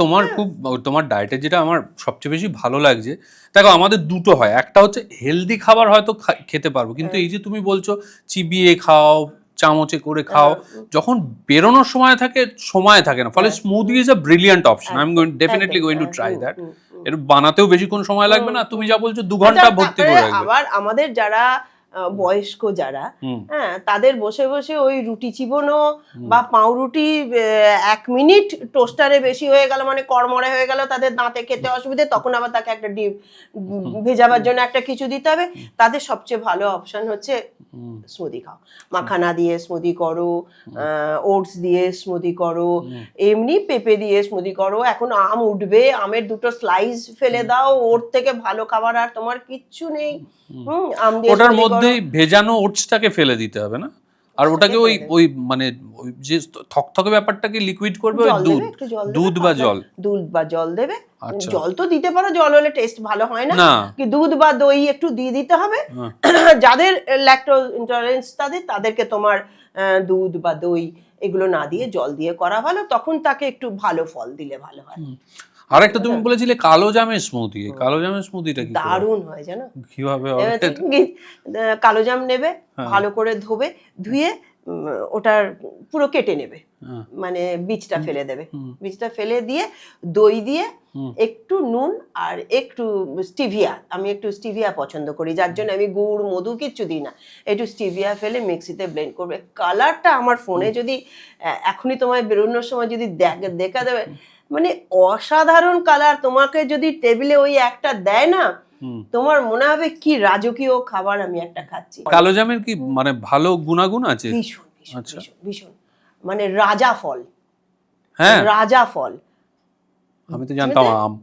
তোমার ডায়েটে যেটা আমার সবচেয়ে বেশি ভালো লাগছে, দেখো আমাদের দুটো হয়, একটা হচ্ছে হেলদি খাবার হয়তো খেতে পারবো, কিন্তু এই যে তুমি বলছো চিবিয়ে খাও, চামচে করে খাও, যখন বেরোনোর সময় থাকে না, ফলে smoothie is a brilliant option. I am definitely going to try that. এর বানাতেও বেশি কোন সময় লাগবে না, তুমি যা বলছো 2 ঘন্টা ভর্তি করে রাখবে। আবার আমাদের যারা বয়স্ক যারা, হুম। হ্যাঁ, তাদের বসে বসে ওই রুটি চিবোনো বা পাউরুটি 1 মিনিট টোস্টারে বেশি হয়ে গেল মানে কড়মড়ে হয়ে গেল, তাদের দাঁতে খেতে অসুবিধে, তখন আবার তাকে একটা ডিম ভেজাবার জন্য একটা কিছু দিতে হবে। তাদের সবচেয়ে ভালো অপশন হচ্ছে স্মুদি খাও, মাখানা দিয়ে স্মুদি করো, ওটস দিয়ে স্মুদি করো, এমনি পেঁপে দিয়ে স্মুদি করো। এখন আম উঠবে, আমের 2টো স্লাইস ফেলে দাও, ওর থেকে ভালো খাবার আর তোমার কিচ্ছু নেই। আম দিয়ে ওটার smoothie করো। মধ্যেই ভেজানো ওটসটাকে ফেলে দিতে হবে না? আর ওটাকে ওই ওই মানে ওই যে থকথকে ব্যাপারটাকে লিকুইড করবে ওই জল দুধ, দেবে, একটু জল দেবে, দুধ বা জল। দুধ বা জল দেবে। আচ্ছা। জল তো দিতে পারো, জল হলে টেস্ট ভালো হয় না, না। কি দুধ বা দই একটু দিয়ে দিতে হবে। হ্যাঁ। যাদের ল্যাকটোজ ইন্টলারেন্স তাদেরকে তোমার দুধ বা দই এগুলো না দিয়ে জল দিয়ে করা ভালো, তখন তাকে একটু ভালো ফল দিলে ভালো হয়। আর একটা তুমি বলেছিলে কালো জামের স্মুদি, কালো জামের স্মুদিটা কি করে? দারুণ হয় জানো। কিভাবে হবে? এবার তুমি কালো জাম নেবে, হ্যাঁ। ভালো করে ধুয়ে ওটার পুরো কেটে নেবে, হ্যাঁ। মানে বীজটা ফেলে দেবে। হুম। বীজটা ফেলে দিয়ে দই দিয়ে হুম। একটু নুন আর একটু স্টিভিয়া, আমি একটু স্টিভিয়া পছন্দ করি, যার জন্য আমি গুড় মধু কিচ্ছু দিই না, একটু স্টিভিয়া ফেলে মিক্সিতে ব্লেন্ড করবে। কালারটা আমার ফোনে যদি এখনই তোমায় বেরোনোর সময় যদি দেখা দেবে, মানে অসাধারণ কালার। তোমাকে যদি টেবিলে ওই একটা দেয় না, তোমার মনে হবে কি রাজকীয় খাবার আমি একটা খাচ্ছি। কালো জামের কি মানে ভালো গুণাগুণ আছে? ভীষণ ভীষণ আচ্ছা। ভীষণ ভীষণ, মানে রাজা ফল, হ্যাঁ, রাজা ফল। আমি তো জানতাম আম।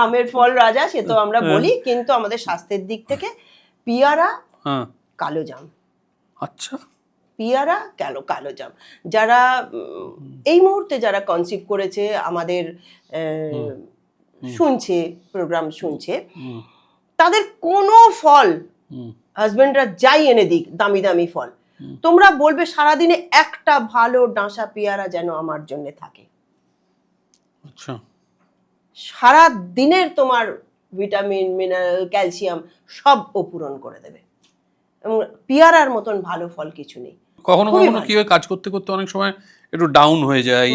আমের ফল রাজা, সে তো আমরা বলি, কিন্তু আমাদের স্বাস্থ্যের দিক থেকে পিয়ারা, হ্যাঁ। কালো জাম, আচ্ছা। পিয়ারা কালো জাম। যারা এই মুহূর্তে যারা কনসিভ করেছে, আমাদের শুনছে, প্রোগ্রাম শুনছে, তাদের কোনো ফল হাজবেন্ডরা যাই এনে দিক, দামি দামি ফল, তোমরা বলবে সারাদিনে একটা ভালো ডাঁসা পেয়ারা যেন আমার জন্য থাকে। আচ্ছা। সারা দিনের তোমার ভিটামিন মিনারেল ক্যালসিয়াম সব ও পূরণ করে দেবে, এবং পেয়ারার মতন ভালো ফল কিছু নেই। কখনো খুবই কখনো ভালো। কি হয়, কাজ করতে করতে অনেক সময় একটু ডাউন হয়ে যায়,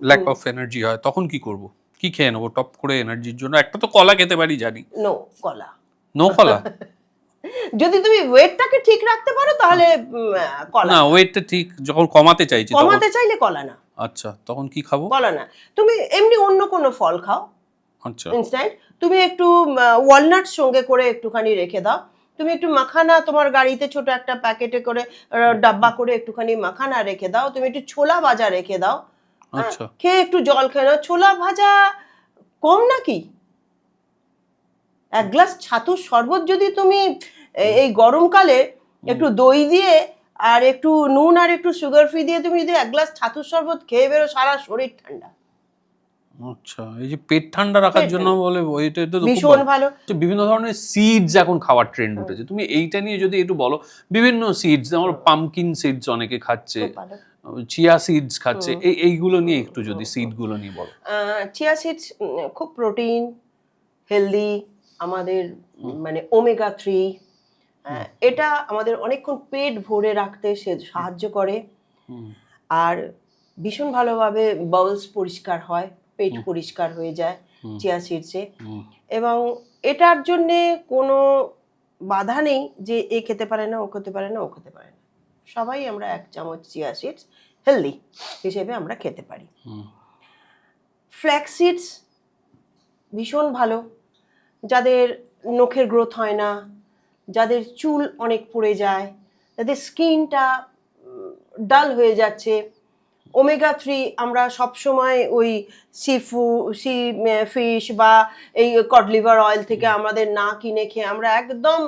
ল্যাক অফ এনার্জি হয়, তখন কি করব? কি খেয়ে নেবো টপ করে এনার্জির জন্য? একটা তো কলা খেতে পারি জানি। নো কলা। নো কলা? যদি তুমি ওয়েটটাকে ঠিক রাখতে পারো তাহলে কলা। না, ওয়েটটা ঠিক যখন কমাতে চাইছি তখন। কমাতে চাইলে কলা না। আচ্ছা, তখন কি খাবো? কলা না, তুমি এমনি অন্য কোনো ফল খাও আচ্ছা। ইনস্ট্যান্ট। তুমি একটু ওয়ালনাট সঙ্গে করে একটুখানি রেখে দাও। তুমি একটু মাখানা তোমার গাড়িতে ছোট একটা প্যাকেটে করে ডাব্বা করে একটুখানি মাখানা রেখে দাও। তুমি একটু ছোলা ভাজা রেখে দাও, আচ্ছা। খেয়ে একটু জল খেয়ে নাও। ছোলা ভাজা কম নাকি? 1 গ্লাস ছাতুর শরবত যদি তুমি এই গরমকালে একটু দই দিয়ে আর একটু নুন আর একটু সুগার ফ্রি দিয়ে তুমি যদি 1 গ্লাস ছাতুর শরবত খেয়ে বেরো, সারা শরীর ঠান্ডা। আচ্ছা, এই যে পেট ঠান্ডা রাখার পেট জন্য বলে ওইটা তো খুব ভীষণ ভালো। বিভিন্ন ধরনের সিডস এখন খাওয়ার ট্রেন্ড উঠেছে, তুমি এইটা নিয়ে যদি একটু বলো। বিভিন্ন সিডস, যেমন পামকিন সিডস অনেকে খাচ্ছে, খুব ভালো। চিয়া সিডস খাচ্ছে, এইগুলো নিয়ে একটু যদি সিডগুলো নিয়ে বলো। চিয়া সিডস খুব প্রোটিন, হেলদি, আমাদের মানে ওমেগা 3, এটা আমাদের অনেকক্ষণ পেট ভরে রাখতে সে সাহায্য করে। আর ভীষণ ভালোভাবে বাউলস পরিষ্কার হয়, পেট পরিষ্কার হয়ে যায় চিয়া সিডসে। এবং এটার জন্যে কোনো বাধা নেই যে এ খেতে পারে না, ও খেতে পারে না, ও খেতে পারে না। সবাই আমরা 1 চামচ চিয়া সিডস হেলদি হিসেবে আমরা খেতে পারি। ফ্ল্যাক্স সিডস ভীষণ ভালো, যাদের নখের গ্রোথ হয় না, যাদের চুল অনেক পড়ে যায়, যাদের স্কিনটা ডাল হয়ে যাচ্ছে। ওমেগা 3 আমরা সবসময় ওই সি ফিশ বা এই কড লিভার অয়েল থেকে আমাদের না কিনে খেয়ে আমরা একদম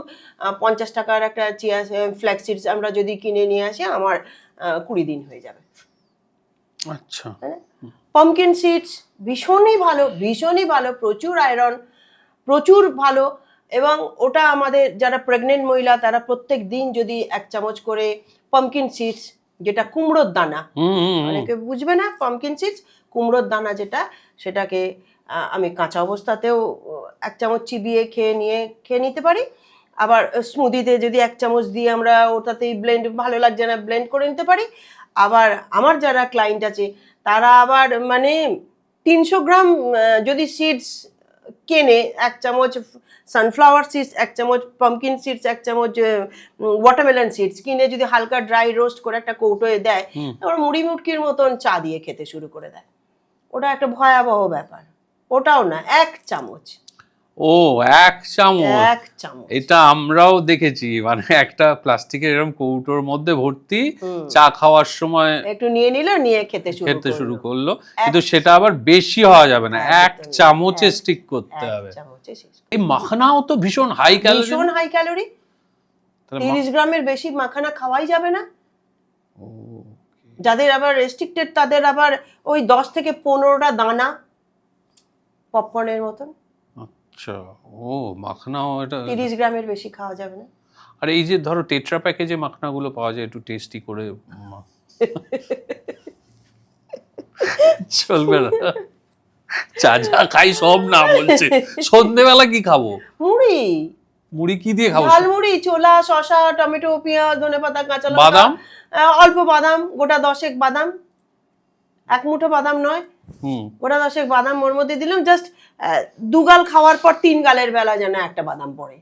50 টাকার একটা চিয়া ফ্ল্যাক্স সিডস আমরা যদি কিনে নিয়ে আসি, আমার 20 দিন হয়ে যাবে। আচ্ছা। পামকিন সিডস ভীষণই ভালো, প্রচুর আয়রন, প্রচুর ভালো। এবং ওটা আমাদের যারা প্রেগনেন্ট মহিলা তারা প্রত্যেক দিন যদি 1 চামচ করে পামকিন সিডস, যেটা কুমড়োর দানা, অনেকে বুঝবে না, পামকিন সিডস কুমড়োর দানা যেটা, সেটাকে আমি কাঁচা অবস্থাতেও 1 চামচ চিবিয়ে খেয়ে নিতে পারি। আবার স্মুদিতে যদি 1 চামচ দিয়ে আমরা ওটাতেই ব্লেন্ড, ভালো লাগছে না ব্লেন্ড করে নিতে পারি। আবার আমার যারা ক্লায়েন্ট আছে তারা আবার মানে 300 গ্রাম যদি সিডস কেনে 1 চামচ সানফ্লাওয়ার সিডস, 1 চামচ পামকিন সিডস, 1 চামচ ওয়াটারমেলন সিডস কিনে যদি হালকা ড্রাই রোস্ট করে একটা কৌটোয় দেয়, তারপর মুড়ি মুটকির মতন চা দিয়ে খেতে শুরু করে দেয়, ওটা একটা ভয়াবহ ব্যাপার। ওটাও না, 1 চামচ। ও 1 চামচ, 1 চামচ। এটা আমরাও দেখেছি, মানে একটা প্লাস্টিকের এরকম কৌটোর মধ্যে ভর্তি, চা খাওয়ার সময় একটু নিয়ে নিল, নিয়ে খেতে শুরু করলো, কিন্তু সেটা আবার বেশি হওয়া যাবে না, 1 চামচে স্টিক করতে হবে। এই মাখনাও তো ভীষণ হাই ক্যালোরি। ভীষণ হাই ক্যালোরি, 30 গ্রামের বেশি মাখানা খাওয়াই যাবে না। যাদের আবার রেস্ট্রিক্টেড তাদের আবার ওই 10 থেকে 15টা দানা পপকর্নের মতন। আচ্ছা, ও মাখনাও এটা 30 গ্রামের বেশি খাওয়া যাবে না। আর এই যে ধরো টেট্রা প্যাকে যে মাখনাগুলো পাওয়া যায় একটু টেস্টি করে, চলবে না? চা যা খাই সব না বলছে, সন্ধ্যেবেলা কি খাবো? মুড়ি। মুড়ি কি দিয়ে খাবো? ঝালমুড়ি, ছোলা, শসা, টমেটো, পেঁয়াজ, ধনেপাতা, কাঁচা লঙ্কা, বাদাম, অল্প বাদাম, গোটা 10 বাদাম, 1 মুঠো বাদাম নয়, গোটা 10 বাদাম ওর মধ্যে দিলাম, জাস্ট 2 গাল খাওয়ার পর 3 গালের বেলা যেন একটা বাদাম পড়ে,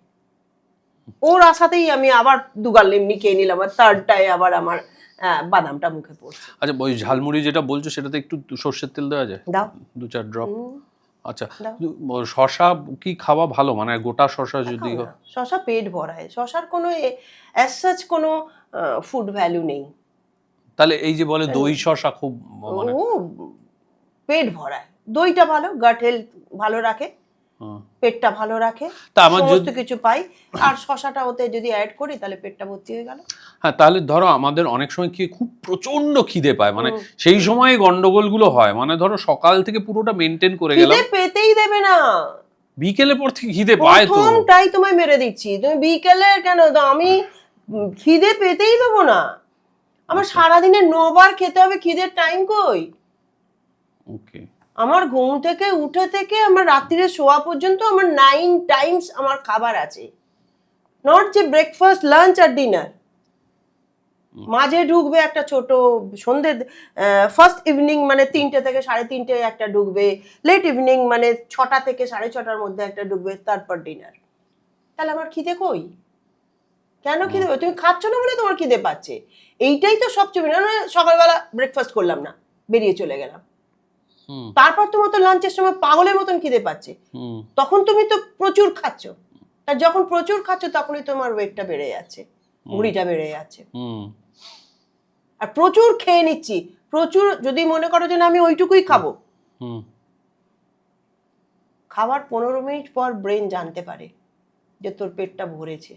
ওর আশাতেই আমি আবার 2 গাল এমনি খেয়ে নিলাম, আর থার্ডটায় আবার আমার বাদামটা মুখে পড়ছে। আচ্ছা, ওই ঝালমুড়ি যেটা বলছো সেটাতে একটু সর্ষের তেল দেওয়া যায়? দাও 2-4 ড্রপ। আচ্ছা, শসা কি খাওয়া ভালো, মানে গোটা শসা যদি? শসা পেট ভরায়, শসার কোনো অ্যাজ সাচ কোনো ফুড ভ্যালু নেই। তাহলে এই যে বলে দই শসা খুব মানে ও পেট ভরায়, দইটা ভালো, গাট হেলথ ভালো রাখে, পেটটা ভালো রাখে, সমস্ত কিছু পাই, আর শসাটা ওতে যদি অ্যাড করি তাহলে পেটটা ভর্তি হয়ে গেল। হ্যাঁ, তাহলে ধরো আমাদের অনেক সময় কি খুব প্রচন্ড খিদে পায়, মানে সেই সময় গন্ডগোলগুলো হয়, মানে ধরো সকাল থেকে পুরোটা মেনটেন করে গেলাম, খিদে পেতেই দেবে না, বিকেলে পর থেকে খিদে পায় তো। প্রথমটাই তোমায় মেরে দিচ্ছি, তুমি বিকেলে কেন, আমি খিদে পেতেই দেবো না, আমার সারাদিনে 9 বার খেতে হবে, খিদের টাইম কই? ওকে, আমার ঘুম থেকে উঠে থেকে আমার রাত্রিরে শোয়া পর্যন্ত আমার 9 টাইমস আমার খাবার আছে, নট যে ব্রেকফাস্ট, লাঞ্চ আর ডিনার। মাঝে ঢুকবে একটা ছোট সন্ধ্যে, ফার্স্ট ইভিনিং মানে 3টে থেকে 3:30 একটা ঢুকবে, লেট ইভিনিং মানে 6টা থেকে 6:30টার মধ্যে একটা ঢুকবে, তারপর ডিনার। তাহলে আমার খিদে কই? কেন খিদে? তুমি খাচ্ছ না বলে তোমার খিদে পাচ্ছে, এইটাই তো সবচেয়ে বেশি। না সকালবেলা ব্রেকফাস্ট করলাম না, বেরিয়ে চলে গেলাম, তারপর তোমার তো লাঞ্চের সময় পাগলের মতন খিদে পাচ্ছে, তখন তুমি তো প্রচুর খাচ্ছ, আর যখন প্রচুর খাচ্ছ তখনই তোমার ওয়েটটা বেড়ে যাচ্ছে, ভুঁড়িটা বেড়ে যাচ্ছে। আর প্রচুর খেয়ে নিচ্ছি, প্রচুর যদি মনে করো যে না আমি ওইটুকুই খাবো, খাবার 15 মিনিট পর ব্রেন জানতে পারে যে তোর পেটটা ভরেছে।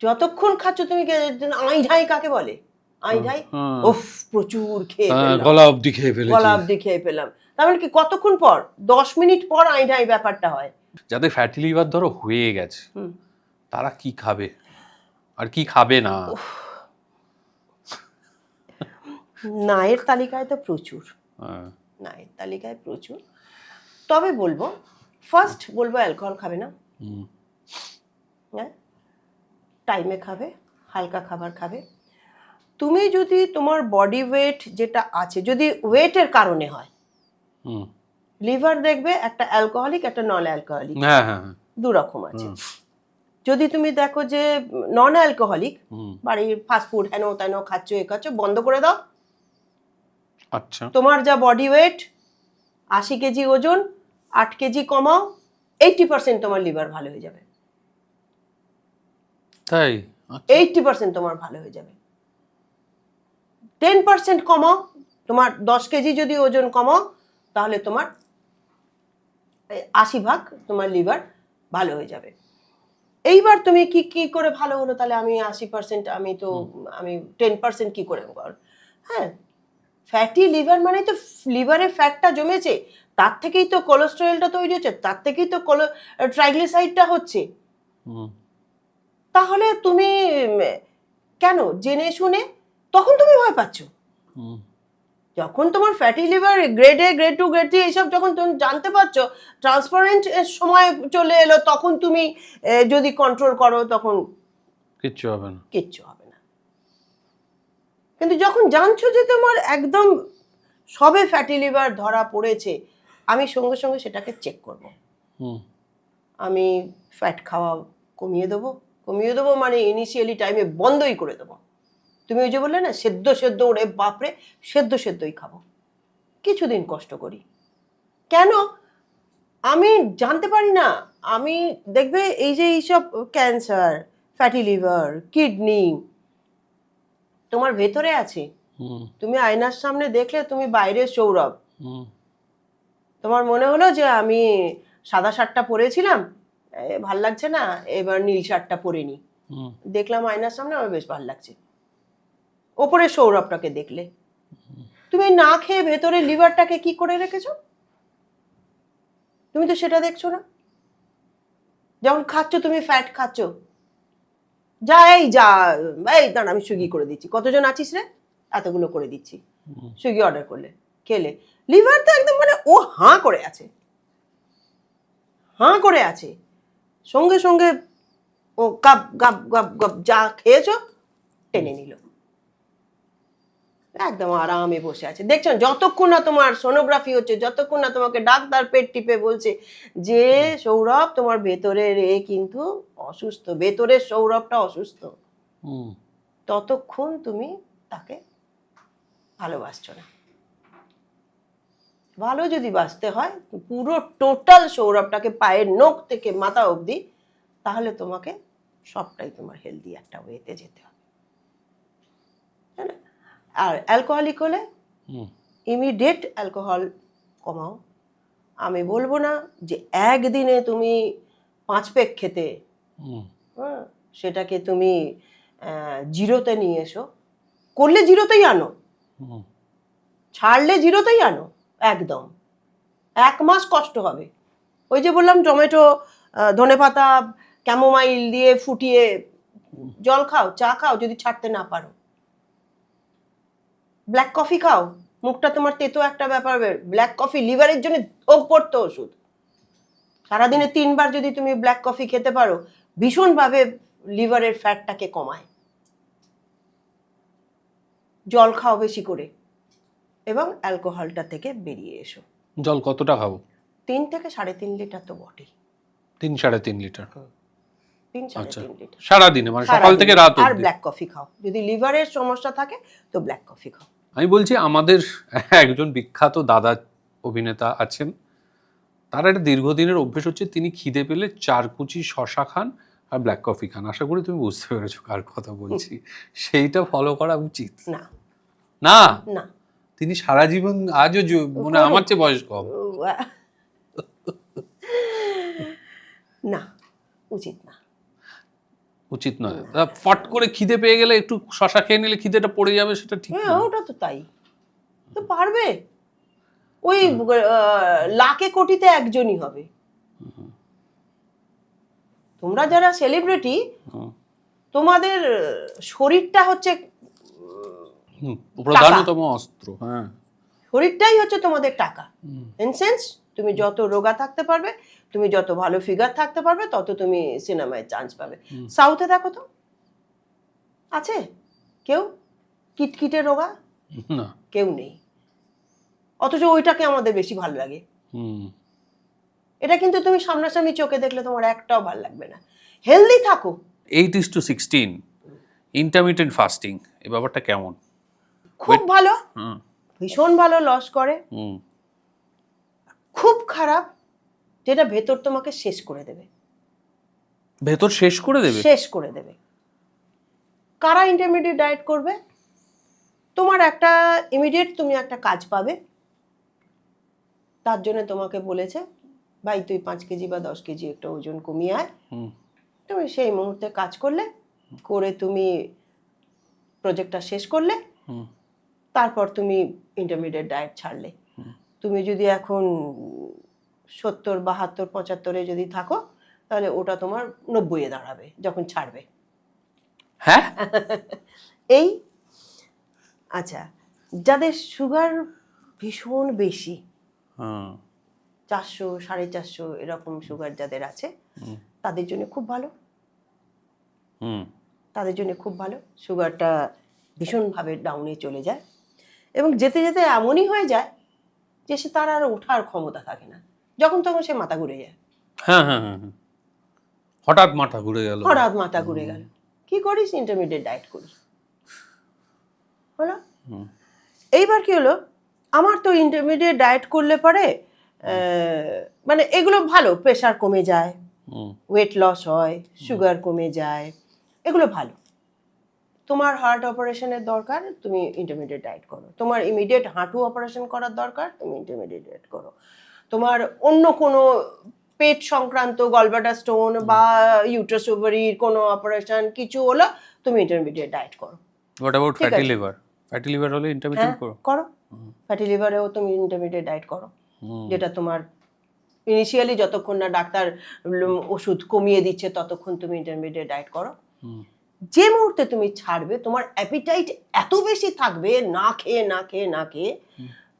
যতক্ষণ খাচ্ছ তুমি, আইঢাই কাকে বলে? আইঢাই, উফ প্রচুর খেয়ে ফেললাম, গলা অবধি খেয়ে ফেলাম, তার মানে কি কতক্ষণ পর? 10 মিনিট পর আইঢাই ব্যাপারটা হয়। যাদের ফ্যাটি লিভার ধরো হয়ে গেছে, তারা কি খাবে আর কি খাবে না? নায়ের তালিকায় তো প্রচুর, নায়ের তালিকায় প্রচুর। তবে বলবো, ফার্স্ট বলবো অ্যালকোহল খাবে না, হ্যাঁ টাইমে খাবে, হালকা খাবার খাবে। তুমি যদি তোমার বডি ওয়েট যেটা আছে, যদি ওয়েটের কারণে হয়, লিভার দেখবে একটা অ্যালকোহলিক একটা নন অ্যালকোহলিক, 2 রকম আছে। যদি তুমি দেখো যে নন অ্যালকোহলিক, বাড়ির ফাস্টফুড হেন তেন খাচ্ছ, এ খাচ্ছ, বন্ধ করে দাও। আচ্ছা, তোমার যা বডি ওয়েট 80 কেজি ওজন, 8 কেজি কমাও, 80% তোমার লিভার ভালো হয়ে যাবে। তাই 80% তোমার ভালো হয়ে যাবে। 10% কমাও, তোমার 10 কেজি যদি ওজন কমাও, তাহলে তোমার 80% তোমার লিভার ভালো হয়ে যাবে। এইবার তুমি কি করে ভালো হলো? তাহলে আমি 80%, আমি 10% কি করে? হ্যাঁ, ফ্যাটি লিভার মানে তো লিভারে ফ্যাটটা জমেছে, তার থেকেই তো কোলেস্টেরলটা তৈরি হচ্ছে, তার থেকেই তো ট্রাইগ্লিসাইডটা হচ্ছে। তাহলে তুমি কেন জেনে শুনে তখন তুমি ভয় পাচ্ছ? যখন তোমার fatty liver grade A, grade 2, grade 3 এইসব যখন তুমি জানতে পারছো, ট্রান্সপারেন্ট সময় চলে এলো, তখন তুমি যদি কন্ট্রোল করো তখন কিচ্ছু হবে না, কিচ্ছু হবে না। কিন্তু যখন জানছো যে তোমার একদম সবে ফ্যাটি লিভার ধরা পড়েছে, আমি সঙ্গে সঙ্গে সেটাকে চেক করব। হুম আমি ফ্যাট খাওয়া কমিয়ে দেবো মানে ইনিশিয়ালি টাইমে বন্ধই করে দেবো। তুমি ওই যে বললে না সেদ্ধ ওরে বাপরে, সেদ্ধই খাবো, কিছুদিন কষ্ট করি। কেন আমি জানতে পারি না, আমি দেখবে এই যে এইসব ক্যান্সার, ফ্যাটি লিভার, কিডনি তোমার ভেতরে আছে। হুম তুমি আয়নার সামনে দেখলে তুমি বাইরের সৌরভ, হুম তোমার মনে হলো যে আমি সাদা শার্টটা পরেছিলাম, ভাল লাগছে না, এবার নীল শার্টটা পরে নি, হুম দেখলাম আয়নার সামনে, আমার বেশ ভাল লাগছে। ওপরে সৌরভটাকে দেখলে, তুমি না খেয়ে ভেতরে লিভারটাকে কি করে রেখেছো, তুমি তো সেটা দেখছো না। যেমন খাচ্ছ, তুমি ফ্যাট খাচ্ছ, এই দাঁড়া আমি সুইগি করে দিচ্ছি, কতজন আছিস রে, এতগুলো করে দিচ্ছি, সুইগি অর্ডার করলে, খেলে, লিভার তো একদম মানে ও হাঁ করে আছে, সঙ্গে সঙ্গে ও গাপ গাপ গাপ গাপ যা খেয়েছো টেনে নিল, একদম আরামে বসে আছে। দেখছেন, যতক্ষণ না তোমার সোনোগ্রাফি হচ্ছে, যতক্ষণ না তোমাকে ডাক্তার পেট টিপে বলছে যে সৌরভ তোমার ভেতরের কিন্তু অসুস্থ, ভেতরের সৌরভটা অসুস্থ, ততক্ষণ তুমি তাকে ভালোবাসছো না। ভালো যদি বাঁচতে হয়, পুরো টোটাল সৌরভটাকে পায়ের নখ থেকে মাথা অবধি, তাহলে তোমাকে সবটাই তোমার হেলদি একটা ওয়েতে যেতে হবে। আর অ্যালকোহলিক হলে ইমিডিয়েট অ্যালকোহল কমাও। আমি বলবো না যে একদিনে তুমি 5 পেগ খেতে, সেটাকে তুমি জিরোতে নিয়ে এসো, করলে জিরোতেই আনো, ছাড়লে জিরোতেই আনো, একদম 1 মাস কষ্ট হবে। ওই যে বললাম টমেটো, ধনেপাতা, ক্যামোমাইল দিয়ে ফুটিয়ে জল খাও, চা খাও, যদি ছাড়তে না পারো। ব্ল্যাক কফি খাও, মুখটা তোমার তেতো একটা ব্যাপার, ব্ল্যাক কফি লিভারের জন্য পড়তো ওষুধ। সারাদিনে 3 বার যদি তুমি ব্ল্যাক কফি খেতে পারো, ভীষণভাবে লিভারের ফ্যাটটাকে কমায়। জল খাও বেশি করে, এবং অ্যালকোহলটা থেকে বেরিয়ে এসো। জল কতটা খাবো? 3 থেকে 3.5 লিটার তো বটেই। 3-3.5 লিটার? 3-3.5 লিটার সারাদিনে, মানে সকাল থেকে রাত আর অবধি? ব্ল্যাক কফি খাও, যদি লিভারের সমস্যা থাকে তো ব্ল্যাক কফি খাও। আমি বলছি, আমাদের একজন বিখ্যাত দাদা অভিনেতা আছেন, তার একটা দীর্ঘদিনের অভ্যেস হচ্ছে তিনি খিদে পেলে 4 কুচি শশা খান আর ব্ল্যাক কফি খান। আশা করি তুমি বুঝতে পেরেছো কার কথা বলছি। সেইটা ফলো করা উচিত না না? না, তিনি সারা জীবন, আজও মানে আমার চেয়ে বয়স কম। না, উচিত না, উচিত নয়। ফট করে খিদে পেয়ে গেলে একটু শশা খেয়ে নিলে খিদেটা পড়ে যাবে, সেটা ঠিক না। ওটা তো তাই, তো পারবে, ওই লাখে কোটিতে একজনই হবে। তোমরা যারা সেলিব্রিটি, তোমাদের শরীরটা হচ্ছে প্রধানতম অস্ত্র। হ্যাঁ, শরীরটাই হচ্ছে তোমাদের টাকা। ইন সেন্স, তুমি যত রোগা থাকতে পারবে, তুমি যত ভালো ফিগার থাকতে পারবে, তত তুমি সিনেমায় চান্স পাবে। সাউথে দেখো তো, আছে কেউ কিটকিটে রোগা? না, কেউ নেই, অথচ ওইটাকে আমাদের বেশি ভালো লাগে। এটা কিন্তু তুমি সামনাসামনি চোখে দেখলে তোমার একটাও ভালো লাগবে না। হেলদি থাকো। 8:16 ইন্টারমিটেন্ট ফাস্টিং, এই ব্যাপারটা কেমন? খুব ভালো, ভীষণ ভালো লস করে। খুব খারাপ, যেটা ভেতর তোমাকে শেষ করে দেবে। ভেতর শেষ করে দেবে? শেষ করে দেবে। কারা ইন্টারমিডিয়েট ডায়েট করবে? তোমার একটা ইমিডিয়েট তুমি একটা কাজ পাবে, তার জন্য তোমাকে বলেছে ভাই তুই 5 কেজি বা 10 কেজি একটা ওজন কমিয়ে আয়। তুমি সেই মুহূর্তে কাজ করলে, করে তুমি প্রজেক্টটা শেষ করলে, তারপর তুমি ইন্টারমিডিয়েট ডায়েট ছাড়লে। তুমি যদি এখন 70, 72, 75-এ যদি থাকো, তাহলে ওটা তোমার 90-এ দাঁড়াবে যখন ছাড়বে। হ্যাঁ, এই আচ্ছা, যাদের সুগার ভীষণ বেশি, 400, 450 এরকম সুগার যাদের আছে, তাদের জন্য খুব ভালো। তাদের জন্য খুব ভালো, সুগারটা ভীষণভাবে ডাউনে চলে যায়। এবং যেতে যেতে এমনই হয়ে যায় যে সে তার আর ওঠার ক্ষমতা থাকে না, যখন তখন সে মাথা ঘুরে যায়। হ্যাঁ হ্যাঁ হ্যাঁ হ্যাঁ। হঠাৎ মাথা ঘুরে গেল। হঠাৎ মাথা ঘুরে গেল, কি করিস? ইন্টারমিডিয়েট ডায়েট করিস, হলো। এইবার কি হলো, আমার তো ইন্টারমিডিয়েট ডায়েট করলে পরে মানে এগুলো ভালো, প্রেশার কমে যায়, ওয়েট লস হয়, সুগার কমে যায়, এগুলো ভালো। তোমার হার্ট অপারেশনের দরকার, তুমি ইন্টারমিডিয়েট ডায়েট করো। তোমার ইমিডিয়েট হাঁটু অপারেশন করার দরকার, তুমি ইন্টারমিডিয়েট ডায়েট করো। তোমার অন্য কোনো পেট সংক্রান্ত গলব্লাডার স্টোন বা ইউটারাস ওভারির কোনো অপারেশন কিছু হলো, তুমি ইন্টারমিডিয়েট ডায়েট করো। What about fatty liver? Fatty liver হলে ইন্টারমিডিয়েট করো? করো, ফ্যাটি লিভারেও তুমি ইন্টারমিডিয়েট ডায়েট করো, যেটা তোমার ইনিশিয়ালি যতক্ষণ না ডাক্তার ওষুধ কমিয়ে দিচ্ছে ততক্ষণ তুমি ইন্টারমিডিয়েট ডায়েট করো। যে মুহূর্তে তুমি ছাড়বে, তোমার অ্যাপিটাইট এত বেশি থাকবে, না খেয়ে না খেয়ে না খেয়ে,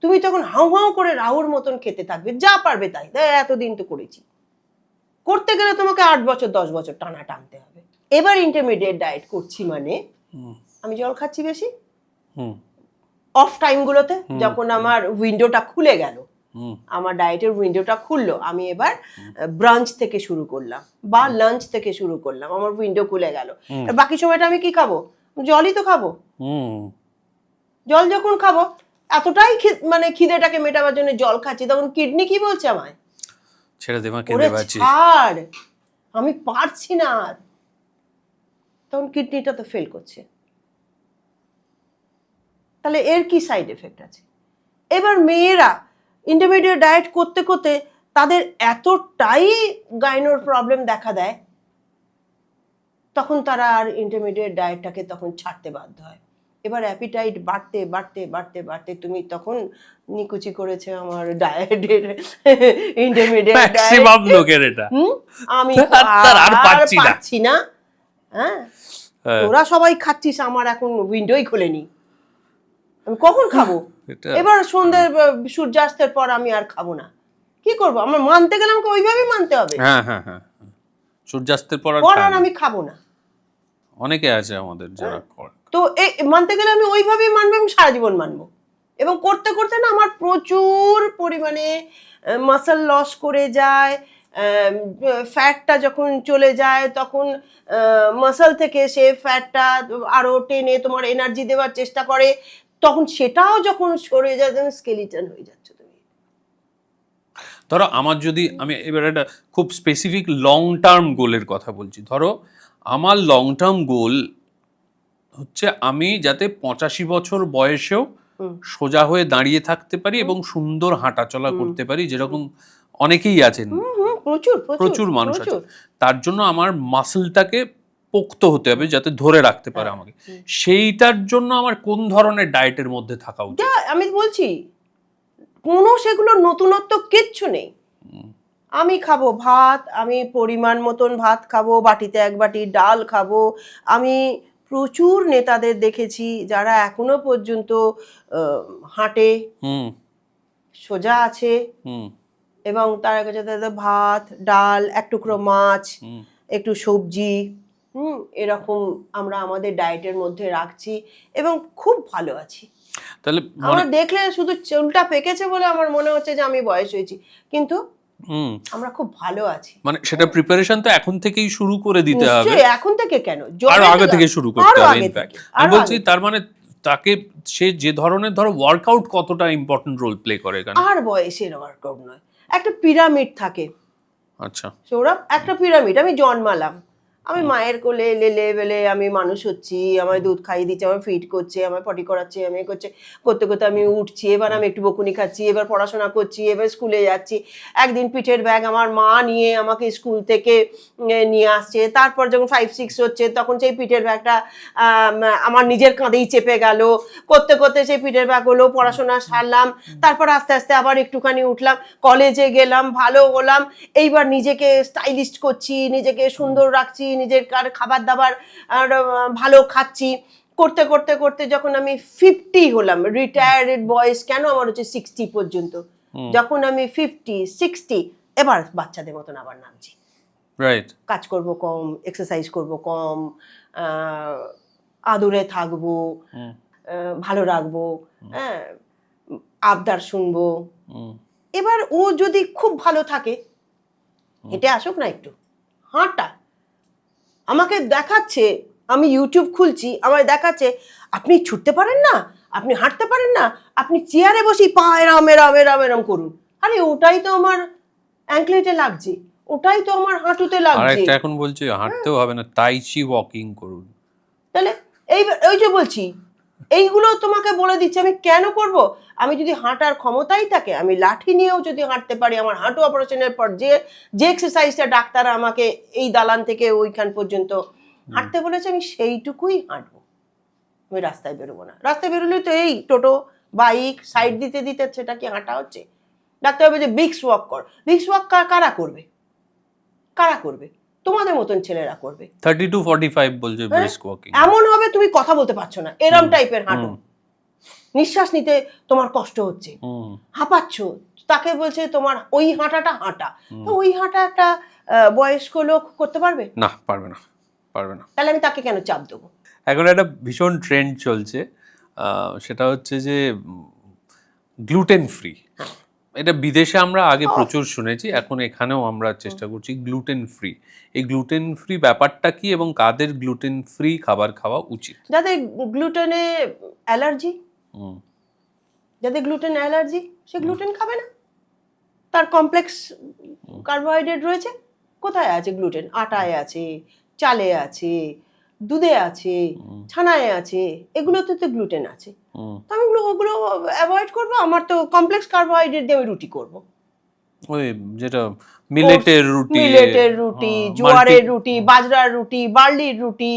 তুমি তখন হাউ হাউ করে রাহুর মতন খেতে থাকবে, যা পারবে তাই। এতদিন তো করেছি, করতে গেলে তোমাকে 8 বছর 10 বছর টানা টানতে হবে। এবার ইন্টারমিডিয়েট ডায়েট করছি মানে আমি জল খাচ্ছি বেশি, অফ টাইমগুলোতে যখন আমার উইন্ডোটা খুলে গেল, আমার ডায়েটের উইন্ডোটা খুললো, আমি এবার ব্রাঞ্চ থেকে শুরু করলাম বা লাঞ্চ থেকে শুরু করলাম, আমার উইন্ডো খুলে গেল। বাকি সময়টা আমি কি খাবো? জলই তো খাবো। জল যখন খাবো, এতটাই মানে খিদেটাকে মেটাবার জন্য জল খাচ্ছি, তখন কিডনি কি বলছে আমায়? ছেড়ে দে মা, কেঁদে বাঁচি, ছাড়, আমি পারছি না আর। তখন কিডনিটা তো ফেল করছে। তাহলে এর কি সাইড এফেক্ট আছে? এবার মেয়েরা ইন্টারমিডিয়েট ডায়েট করতে করতে তাদের এতটাই গাইনোর প্রবলেম দেখা দেয়, তখন তারা আর ইন্টারমিডিয়েট ডায়েটটাকে তখন ছাড়তে বাধ্য হয়। এবার অ্যাপিটাইট বাড়তে বাড়তে বাড়তে বাড়তে তুমি তখন নিকুচি করেছে আমার ডায়েটের ইন্টারমিডিয়েট ম্যাক্সিমাম লোকের এটা। আমি আর পারছি না। হ্যাঁ, তোরা সবাই খাচ্ছিস, আমার এখন উইন্ডোই খোলেনি, আমি কখন খাবো? এবার সন্ধ্যে সূর্যাস্তের পর আমি আর খাবো না। কি করবো? আমার মানতে গেলে আমাকে ওইভাবেই মানতে হবে। হ্যাঁ হ্যাঁ হ্যাঁ, সূর্যাস্তের পর আর আমি খাবো না। অনেকে আছে আমাদের যারা করে, তো এই মানতে গেলে আমি ওইভাবেই মানবো, আমি সারা জীবন মানবো। এবং করতে করতে না আমার প্রচুর পরিমাণে মাসল লস করে যায়। ফ্যাটটা যখন চলে যায়, তখন মাসল থেকে সে ফ্যাটটা আরো টেনে তোমার এনার্জি দেওয়ার চেষ্টা করে, তখন সেটাও যখন সরে যায়, তুমি স্কেলিটন হয়ে যাচ্ছ তুমি। ধরো আমার যদি, আমি এবার একটা খুব স্পেসিফিক লং টার্ম গোলের কথা বলছি। ধরো আমার লং টার্ম গোল হচ্ছে আমি যাতে 85 বছর বয়সেও সোজা হয়ে দাঁড়িয়ে থাকতে পারি এবং সুন্দর হাঁটাচলা করতে পারি, যেরকম অনেকেই আছেন, প্রচুর মানুষ আছে। তার জন্য আমার মাসলটাকে পোক্ত হতে হবে যাতে ধরে রাখতে পারে আমাকে। সেইটার জন্য আমার কোন ধরনের ডায়েটের মধ্যে থাকা উচিত? আমি বলছি, কোনো সেগুলো নতুনত্ব কিচ্ছু নেই। আমি খাবো ভাত, আমি পরিমাণ মতন ভাত খাবো, বাটিতে 1 বাটি ডাল খাবো। আমি প্রচুর নেতাদের দেখেছি যারা এখনো পর্যন্ত হাঁটে, সোজা আছে, এবং তার কাছে তাদের ভাত, ডাল, 1 টুকরো মাছ, একটু সবজি, এরকম আমরা আমাদের ডায়েটের মধ্যে রাখছি এবং খুব ভালো আছি। তাহলে আমার দেখলে শুধু চুলটা পেকেছে বলে আমার মনে হচ্ছে যে আমি বয়স হয়েছি, কিন্তু আমরা খুব ভালো আছি। মানে সেটা প্রিপারেশন তো এখন থেকেই শুরু করে দিতে হবে। নিশ্চয়ই, এখন থেকে কেন, আরো আগে থেকে শুরু করতে হবে। ইনফ্যাক্ট আমি বলছি, তার মানে তাকে সে যে ধরনের, ধরো ওয়ার্কআউট কতটা ইম্পর্টেন্ট রোল প্লে করে এখানে? আর বয়সের ওয়ার্কআউট নয়, একটা পিরামিড থাকে। আচ্ছা, সৌরভ, একটা পিরামিড। আমি জন্মালাম, আমি মায়ের কোলে লেলে বেলে আমি মানুষ হচ্ছি, আমায় দুধ খাইয়ে দিচ্ছে, আমায় ফিড করছে, আমায় পটি করাচ্ছে, আমি করতে করতে আমি উঠছি, এবার আমি একটু বকুনি খাচ্ছি, এবার পড়াশোনা করছি, এবার স্কুলে যাচ্ছি। একদিন পিঠের ব্যাগ আমার মা নিয়ে আমাকে স্কুল থেকে নিয়ে আসছে, তারপর যখন 5-6 হচ্ছে তখন সেই পিঠের ব্যাগটা আমার নিজের কাঁধেই চেপে গেল। করতে করতে সেই পিঠের ব্যাগ হলো, পড়াশোনা সারলাম, তারপর আস্তে আস্তে আবার একটুখানি উঠলাম, কলেজে গেলাম, ভালো হলাম, এইবার নিজেকে স্টাইলিস্ট করছি, নিজেকে সুন্দর রাখছি, নিজের খাবার দাবার ভালো খাচ্ছি। করতে করতে করতে যখন আমি 50 হলাম, রিটায়ার্ড বয়স কেন আমার হচ্ছে 60 পর্যন্ত, যখন আমি 50-60, এবার বাচ্চাদের মতন আবার নামছি। রাইট, কাজ করব কম, এক্সারসাইজ করব কম, আদুরে থাকবো, ভালো রাখবো, হ্যাঁ, আবদার শুনবো, এবার ও যদি খুব ভালো থাকে, হেঁটে আসুক না একটু, হাঁটা। আমাকে দেখাচ্ছে, আমি ইউটিউব খুলছি, আমার দেখাচ্ছে আপনি ছুটতে পারেন না, আপনি হাঁটতে পারেন না, আপনি চেয়ারে বসি পা এরাম এরাম এরাম এরাম করুন। আরে ওটাই তো আমার অ্যাঙ্কলেটে লাগছে, ওটাই তো আমার হাঁটুতে আর লাগছে। একটা এখন বলছে হাঁটতেও হবে না, তাই চি ওয়াকিং করুন। তাহলে ওই যে বলছি, এইগুলো তোমাকে বলে দিচ্ছি আমি কেন করব। আমি যদি হাঁটার ক্ষমতাই থাকে, আমি লাঠি নিয়েও যদি হাঁটতে পারি, আমার হাঁটু অপারেশনের পর যে যে এক্সারসাইজটা ডাক্তার আমাকে এই দালান থেকে ওইখান পর্যন্ত হাঁটতে বলেছে, আমি সেইটুকুই হাঁটবো। আমি রাস্তায় বেরোবো না। রাস্তায় বেরোলে তো এই টোটো বাইক সাইড দিতে দিতে সেটা কি হাঁটা হচ্ছে? ডাক্তার বলছে ব্রিক্স ওয়াক কর। ব্রিক্স ওয়াক কারা করবে? কারা করবে? তোমাদের মতন ছেলেরা করবে। 30 to 45 বলছে ব্রিস্ক ওয়াকিং। এমন হবে তুমি কথা বলতে পারছো না, এরম টাইপের হাঁটো, নিঃশ্বাস নিতে তোমার কষ্ট হচ্ছে, হাঁপাচ্ছ, তাকে বলছে তোমার ওই হাঁটাটা হাঁটা। তো ওই হাঁটা একটা বয়স্ক লোক করতে পারবে না, পারবে না, পারবে না। তাহলে আমি তাকে কেন চাপ দেবো? এখন একটা ভীষণ ট্রেন্ড চলছে, সেটা হচ্ছে যে গ্লুটেন ফ্রি। এটা বিদেশে আমরা আগে প্রচুর শুনেছি, এখন এখানেও আমরা চেষ্টা করছি গ্লুটেন ফ্রি। এই গ্লুটেন ফ্রি ব্যাপারটা কি এবং কাদের গ্লুটেন ফ্রি খাবার খাওয়া উচিত? যাদের গ্লুটেনে অ্যালার্জি, যাদের গ্লুটেন অ্যালার্জি, সে গ্লুটেন খাবে না। তার কমপ্লেক্স কার্বোহাইড্রেট রয়েছে। কোথায় আছে গ্লুটেন? আটায় আছে, চালে আছে, দুধে আছে, ছানায় আছে, এগুলোতে তো গ্লুটেন আছে। তো আমি ওগুলো অ্যাভয়েড করবো। আমার তো কমপ্লেক্স কার্বোহাইড্রেট দিয়ে আমি রুটি করবো। ওই যেটা মিলেটের রুটি, জোয়ারের রুটি, বাজরার রুটি, বার্লির রুটি,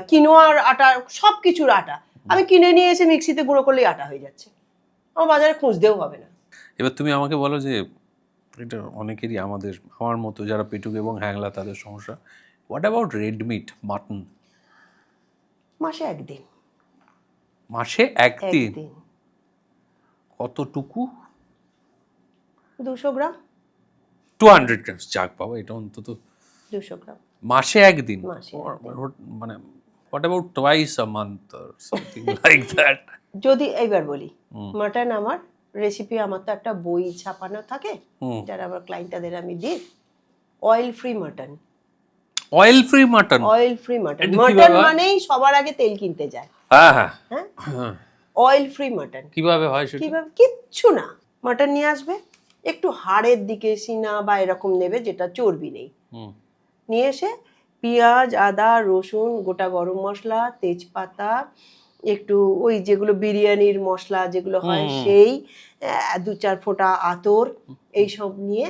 কিনোয়ার আটা, সব কিছুর আটা আমি কিনে নিয়ে এসে মিক্সিতে গুঁড়ো করলেই আটা হয়ে যাচ্ছে। আমার বাজারে খুঁজতেও হবে না। এবার তুমি আমাকে বলো যে এটা অনেকেরই আমার মতো যারা পেটুক এবং হ্যাংলা তাদের সমস্যা, what about red meat, mutton? মাসে একদিন। মাসে একদিন? কতটুকু? 200 গ্রাম। 200 গ্রামস, যাক বাবা, এটা অন্তত 200 গ্রাম মাসে একদিন। মানে what about twice a month or something like that? যদি এইবার বলি, মাটন আমার রেসিপি, আমার তো একটা বই ছাপানো থাকে যারা আমার ক্লায়েন্ট, তাদের আমি দিই oil free mutton. Oil free mutton? Oil free mutton. Mutton মানেই সবার আগে তেল কিনতে যায়। হ্যাঁ, অয়েল ফ্রি মাটন কিভাবে হয় সেটা? কিভাবে? কিচ্ছু না, মাটন নিয়ে আসবে, একটু হাড়ের দিকে সিনা বা এরকম নেবে যেটা চর্বি নেই, নিয়ে এসে পেঁয়াজ, আদা, রসুন, গোটা গরম মশলা, তেজপাতা, একটু ওই যেগুলো বিরিয়ানির মশলা যেগুলো হয় সেই 2-4 ফোঁটা আতর, এইসব নিয়ে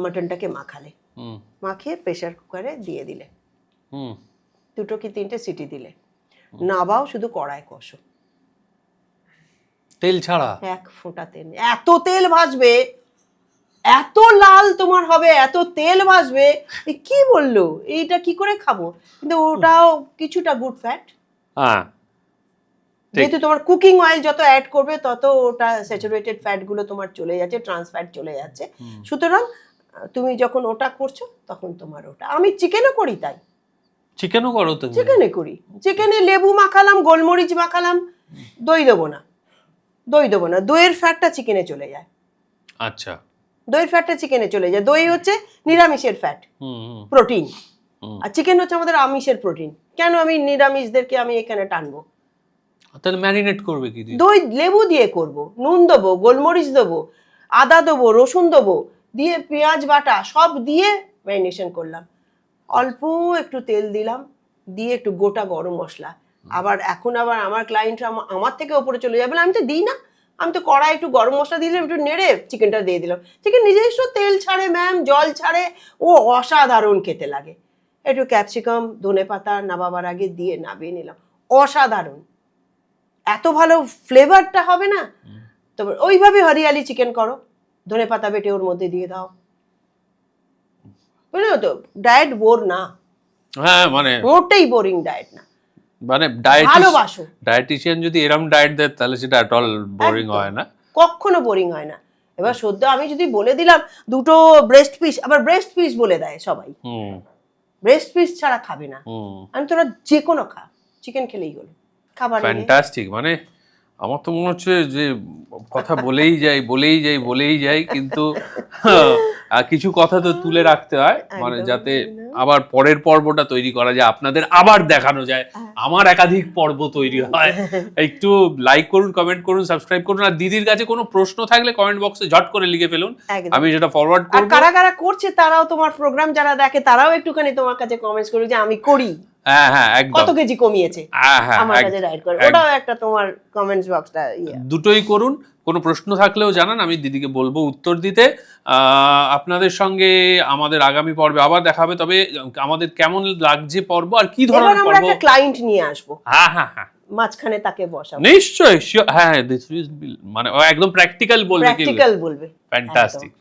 মাটনটাকে মাখালে, মাখিয়ে প্রেসার কুকারে দিয়ে দিলে, 2 কি 3টে সিটি দিলে, নাবাও, শুধু কড়ায় কষো, তেল ছাড়া? 1 ফোঁটা তেল। এত তেল ভাসবে, এত লাল তোমার হবে, এত তেল ভাসবে, কি বললো এইটা কি করে খাবো? কিন্তু ওটাও কিছুটা গুড ফ্যাট। যেহেতু তোমার কুকিং অয়েল যত অ্যাড করবে তত ওটা স্যাচুরেটেড ফ্যাট গুলো তোমার চলে যাচ্ছে, ট্রান্স ফ্যাট চলে যাচ্ছে। সুতরাং তুমি যখন ওটা করছো তখন তোমার ওটা, আমি চিকেনও করি তাই। চিকেনও করো তুমি? চিকেনে করি, চিকেনে লেবু মাখালাম, গোলমরিচ মাখালাম, দই দেবো না, দই দেবো না, দইয়ের ফ্যাটটা চিকেনে চলে যায়। আচ্ছা, দইয়ের ফ্যাটটা চিকেনে চলে যায়। দই হচ্ছে নিরামিষের ফ্যাট, প্রোটিন, আর চিকেন হচ্ছে আমাদের আমিষের প্রোটিন। কেন আমি নিরামিষদেরকে আমি এখানে টানবো? তাহলে ম্যারিনেট করবে কি দিয়ে? দই লেবু দিয়ে করব, নুন দেবো, গোলমরিচ দেবো, আদা দেবো, রসুন দেবো, দিয়ে পেঁয়াজ বাটা সব দিয়ে ম্যারিনেশন করলাম, অল্প একটু তেল দিলাম, দিয়ে একটু গোটা গরম মশলা। আবার এখন আবার আমার ক্লায়েন্টরা আমার থেকে ওপরে চলে যাবে, আমি তো দিই না, আমি তো কড়াই একটু গরম মশলা দিলাম, একটু নেড়ে চিকেনটা দিয়ে দিলাম। চিকেন নিজস্ব তেল ছাড়ে ম্যাম, জল ছাড়ে, ও অসাধারণ খেতে লাগে। একটু ক্যাপসিকাম, ধনেপাতা নামাবার আগে দিয়ে নামিয়ে নিলাম, অসাধারণ, এত ভালো ফ্লেভারটা হবে না। তো ওইভাবে হরিয়ালি চিকেন করো, ধনেপাতা বেটে ওর মধ্যে দিয়ে দাও, বুঝলো তো? ডায়েট বোর না, হ্যাঁ, মানে মোটেই বোরিং ডায়েট না, মানে ভালোবাসো। ডায়েটিশিয়ান যদি এরকম ডায়েট দেয় তাহলে সেটা এট অল বোরিং হয় না, কখনো বোরিং হয় না। এবার সদ্য আমি যদি বলে দিলাম 2টো ব্রেস্ট পিস, আবার ব্রেস্ট পিস বলে দেয় সবাই, ব্রেস্ট পিস ছাড়া খাবে না, আমি তোরা যে কোনো খা, চিকেন খেলেই হলো। খাবার ফ্যান্টাস্টিক। মানে আমার তো মনে হচ্ছে যে কথা বলেই যাই কিন্তু কিছু কথা তো তুলে রাখতে হয়, মানে একদমই যাতে তাই না? আবার পরের পর্বটা তৈরি করা যায়, আপনাদের আবার দেখানো যায়, আমার একাধিক পর্ব তৈরি হয়। একটু লাইক করুন, কমেন্ট করুন, সাবস্ক্রাইব করুন, আর দিদির কাছে কোনো প্রশ্ন থাকলে কমেন্ট বক্সে ঝট করে লিখে ফেলুন, একদম। আমি সেটা ফরওয়ার্ড আর করব। কারা কারা করছে তারাও, তোমার প্রোগ্রাম যারা দেখে তারাও একটুখানি তোমার কাছে কমেন্টস করবে যে আমি করি, হ্যাঁ একদম, কত কেজি কমিয়েছে হ্যাঁ আমার কাছে ডায়েট করে, ওটাও একটা তোমার কমেন্টস বক্সটা দুটোই করুন। কোনো প্রশ্ন থাকলেও জানান, আমি দিদিকে বলবো উত্তর দিতে। আপনাদের সঙ্গে আমাদের আগামী পর্বে আবার দেখা হবে, তবে আমাদের কেমন লাগছে পর্ব আর কি এবার ধরনের আমরা পর্ব, একটা ক্লায়েন্ট নিয়ে আসবো, হ্যাঁ মাঝখানে তাকে বসাবো, নিশ্চয়ই, হ্যাঁ this is মানে ও একদম প্র্যাকটিক্যাল বলবে, কি প্র্যাকটিক্যাল বলবে। Fantastic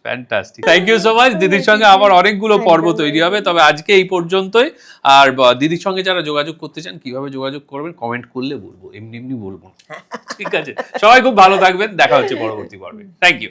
thank you so much. দিদির সঙ্গে আবার অনেকগুলো পর্ব তৈরি হবে, তবে আজকে এই পর্যন্তই। আর দিদির সঙ্গে যারা যোগাযোগ করতে চান কিভাবে যোগাযোগ করবেন কমেন্ট করলে বলবো, এমনি বলবো না। ঠিক আছে, সবাই খুব ভালো থাকবেন, দেখা হচ্ছে পরবর্তী পর্বে। Thank you.